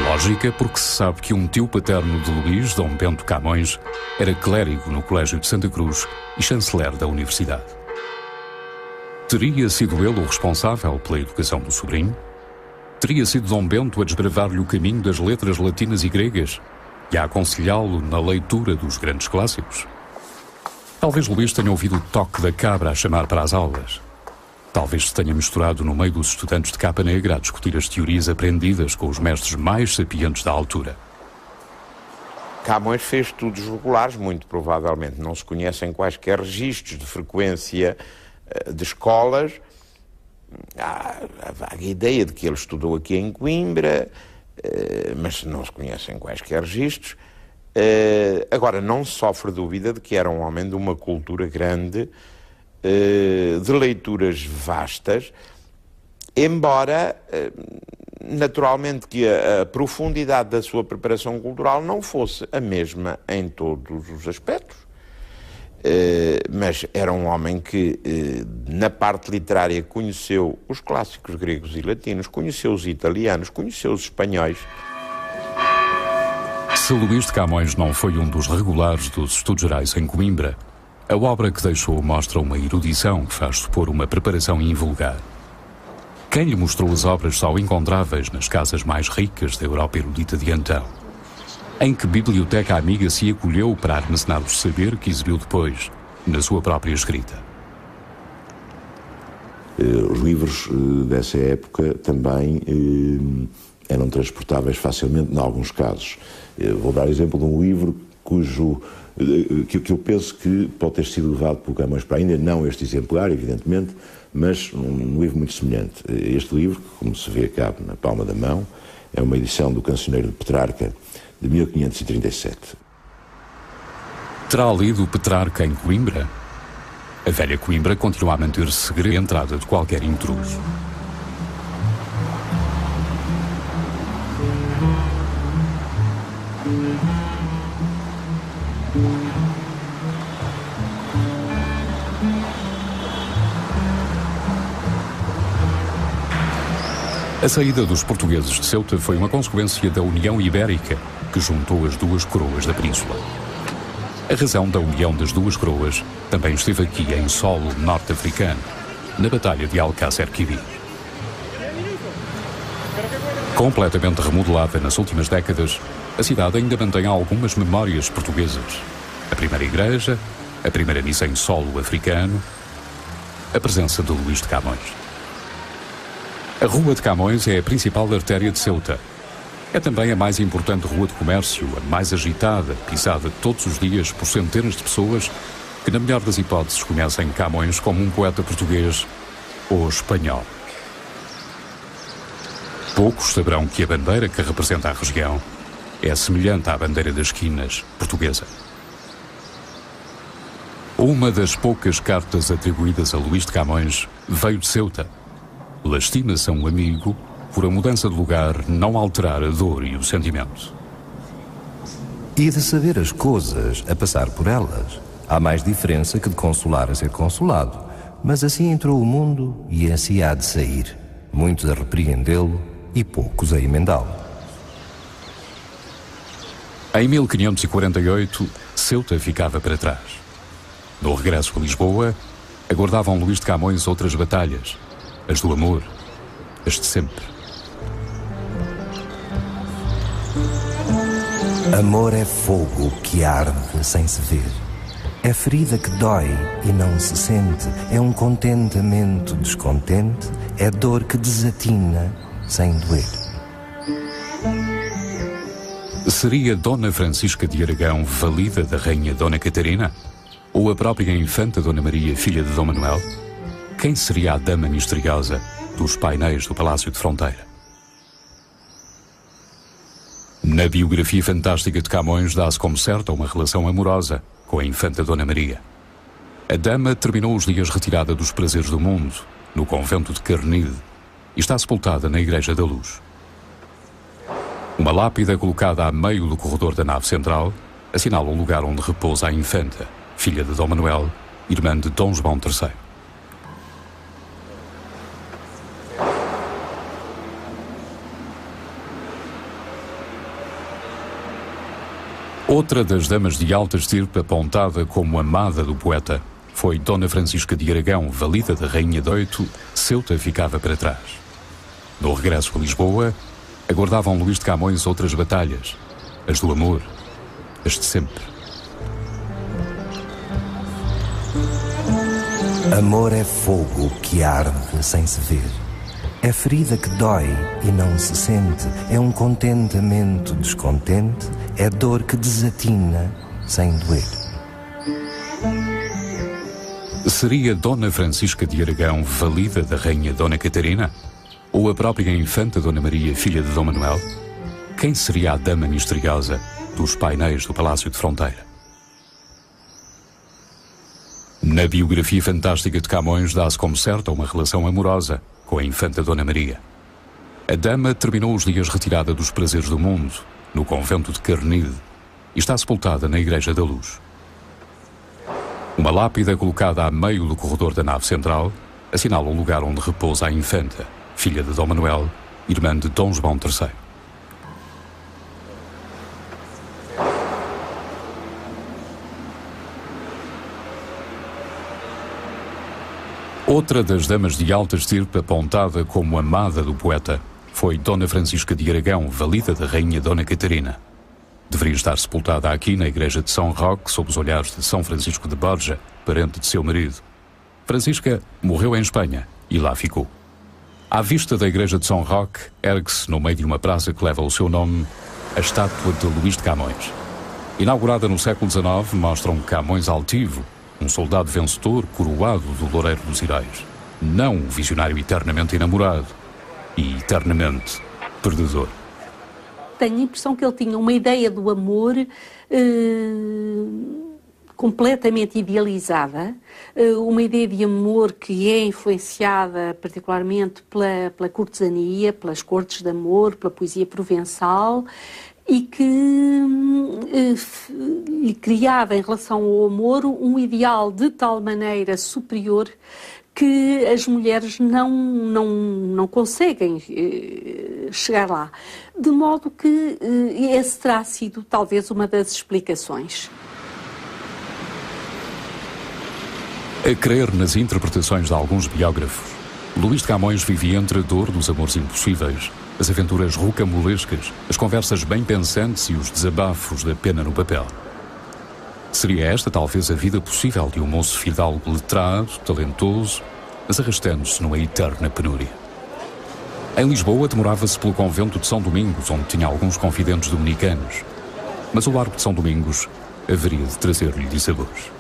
Lógica porque se sabe que um tio paterno de Luís, Dom Bento Camões, era clérigo no Colégio de Santa Cruz e chanceler da universidade. Teria sido ele o responsável pela educação do sobrinho? Teria sido Dom Bento a desbravar-lhe o caminho das letras latinas e gregas e a aconselhá-lo na leitura dos grandes clássicos? Talvez Luís tenha ouvido o toque da cabra a chamar para as aulas. Talvez se tenha misturado no meio dos estudantes de capa negra a discutir as teorias aprendidas com os mestres mais sapientes da altura. Camões fez estudos regulares, muito provavelmente. Não se conhecem quaisquer registros de frequência de escolas. Há a vaga ideia de que ele estudou aqui em Coimbra, mas não se conhecem quaisquer registros. Agora, não se sofre dúvida de que era um homem de uma cultura grande, de leituras vastas, embora, naturalmente, que a profundidade da sua preparação cultural não fosse a mesma em todos os aspectos. Mas era um homem que, na parte literária, conheceu os clássicos gregos e latinos, conheceu os italianos, conheceu os espanhóis. Se Luís de Camões não foi um dos regulares dos estudos gerais em Coimbra, a obra que deixou mostra uma erudição que faz supor uma preparação invulgar. Quem lhe mostrou as obras só encontráveis nas casas mais ricas da Europa erudita de então? Em que biblioteca amiga se acolheu para armazenar o saber que exibiu depois, na sua própria escrita? Os livros dessa época também eram transportáveis facilmente, em alguns casos. Vou dar exemplo de um livro que eu penso que pode ter sido levado por Camões para a Índia, não este exemplar, evidentemente, mas um livro muito semelhante. Este livro, que, como se vê, cabe na palma da mão, é uma edição do Cancioneiro de Petrarca, de 1537. Terá lido Petrarca em Coimbra? A velha Coimbra continua a manter segredo a entrada de qualquer intruso. A saída dos portugueses de Ceuta foi uma consequência da União Ibérica, que juntou as duas coroas da península. A razão da união das duas coroas também esteve aqui em solo norte-africano, na Batalha de Alcácer Quibir. Completamente remodelada nas últimas décadas, a cidade ainda mantém algumas memórias portuguesas. A primeira igreja, a primeira missa em solo africano, a presença de Luís de Camões. A Rua de Camões é a principal artéria de Ceuta. É também a mais importante rua de comércio, a mais agitada, pisada todos os dias por centenas de pessoas que, na melhor das hipóteses, conhecem Camões como um poeta português ou espanhol. Poucos saberão que a bandeira que representa a região é semelhante à bandeira das Quinas, portuguesa. Uma das poucas cartas atribuídas a Luís de Camões veio de Ceuta. Lastima-se a um amigo por a mudança de lugar não alterar a dor e o sentimento. E de saber as coisas a passar por elas, há mais diferença que de consolar a ser consolado. Mas assim entrou o mundo e assim há de sair, muitos a repreendê-lo e poucos a emendá-lo. Em 1548, Ceuta ficava para trás. No regresso a Lisboa, aguardavam Luís de Camões outras batalhas, as do amor, as de sempre. Amor é fogo que arde sem se ver. É ferida que dói e não se sente. É um contentamento descontente. É dor que desatina sem doer. Seria Dona Francisca de Aragão valida da Rainha Dona Catarina? Ou a própria infanta Dona Maria, filha de Dom Manuel? Quem seria a dama misteriosa dos painéis do Palácio de Fronteira? Na biografia fantástica de Camões dá-se como certa uma relação amorosa com a infanta Dona Maria. A dama terminou os dias retirada dos prazeres do mundo, no convento de Carnide, e está sepultada na Igreja da Luz. Uma lápide colocada a meio do corredor da nave central assinala o lugar onde repousa a infanta, filha de Dom Manuel, irmã de Dom João III. Outra das damas de alta estirpe apontada como amada do poeta foi Dona Francisca de Aragão, valida da Rainha de Oito. Ceuta ficava para trás. No regresso a Lisboa, aguardavam Luís de Camões outras batalhas, as do amor, as de sempre. Amor é fogo que arde sem se ver. É ferida que dói e não se sente. É um contentamento descontente. É dor que desatina sem doer. Seria Dona Francisca de Aragão valida da Rainha Dona Catarina? Ou a própria infanta Dona Maria, filha de Dom Manuel? Quem seria a dama misteriosa dos painéis do Palácio de Fronteira? Na biografia fantástica de Camões dá-se como certa uma relação amorosa com a infanta Dona Maria. A dama terminou os dias retirada dos prazeres do mundo, no convento de Carnide, e está sepultada na Igreja da Luz. Uma lápide colocada a meio do corredor da nave central assinala o lugar onde repousa a infanta, filha de Dom Manuel, irmã de Dom João III. Outra das damas de alta estirpe apontada como amada do poeta foi Dona Francisca de Aragão, valida da Rainha Dona Catarina. Deveria estar sepultada aqui na Igreja de São Roque, sob os olhares de São Francisco de Borja, parente de seu marido. Francisca morreu em Espanha e lá ficou. À vista da Igreja de São Roque, ergue-se, no meio de uma praça que leva o seu nome, a estátua de Luís de Camões. Inaugurada no século XIX, mostra um Camões altivo, um soldado vencedor coroado do loureiro dos heróis. Não um visionário eternamente enamorado e eternamente perdedor. Tenho a impressão que ele tinha uma ideia do amor completamente idealizada, uma ideia de amor que é influenciada particularmente pela cortesania, pelas cortes de amor, pela poesia provençal, e que lhe criava em relação ao amor um ideal de tal maneira superior que as mulheres não conseguem chegar lá. De modo que esse terá sido talvez uma das explicações. A crer nas interpretações de alguns biógrafos, Luís de Camões vivia entre a dor dos amores impossíveis, as aventuras rocambolescas, as conversas bem pensantes e os desabafos da pena no papel. Seria esta talvez a vida possível de um moço fidalgo letrado, talentoso, mas arrastando-se numa eterna penúria. Em Lisboa demorava-se pelo convento de São Domingos, onde tinha alguns confidentes dominicanos, mas o largo de São Domingos haveria de trazer-lhe dissabores.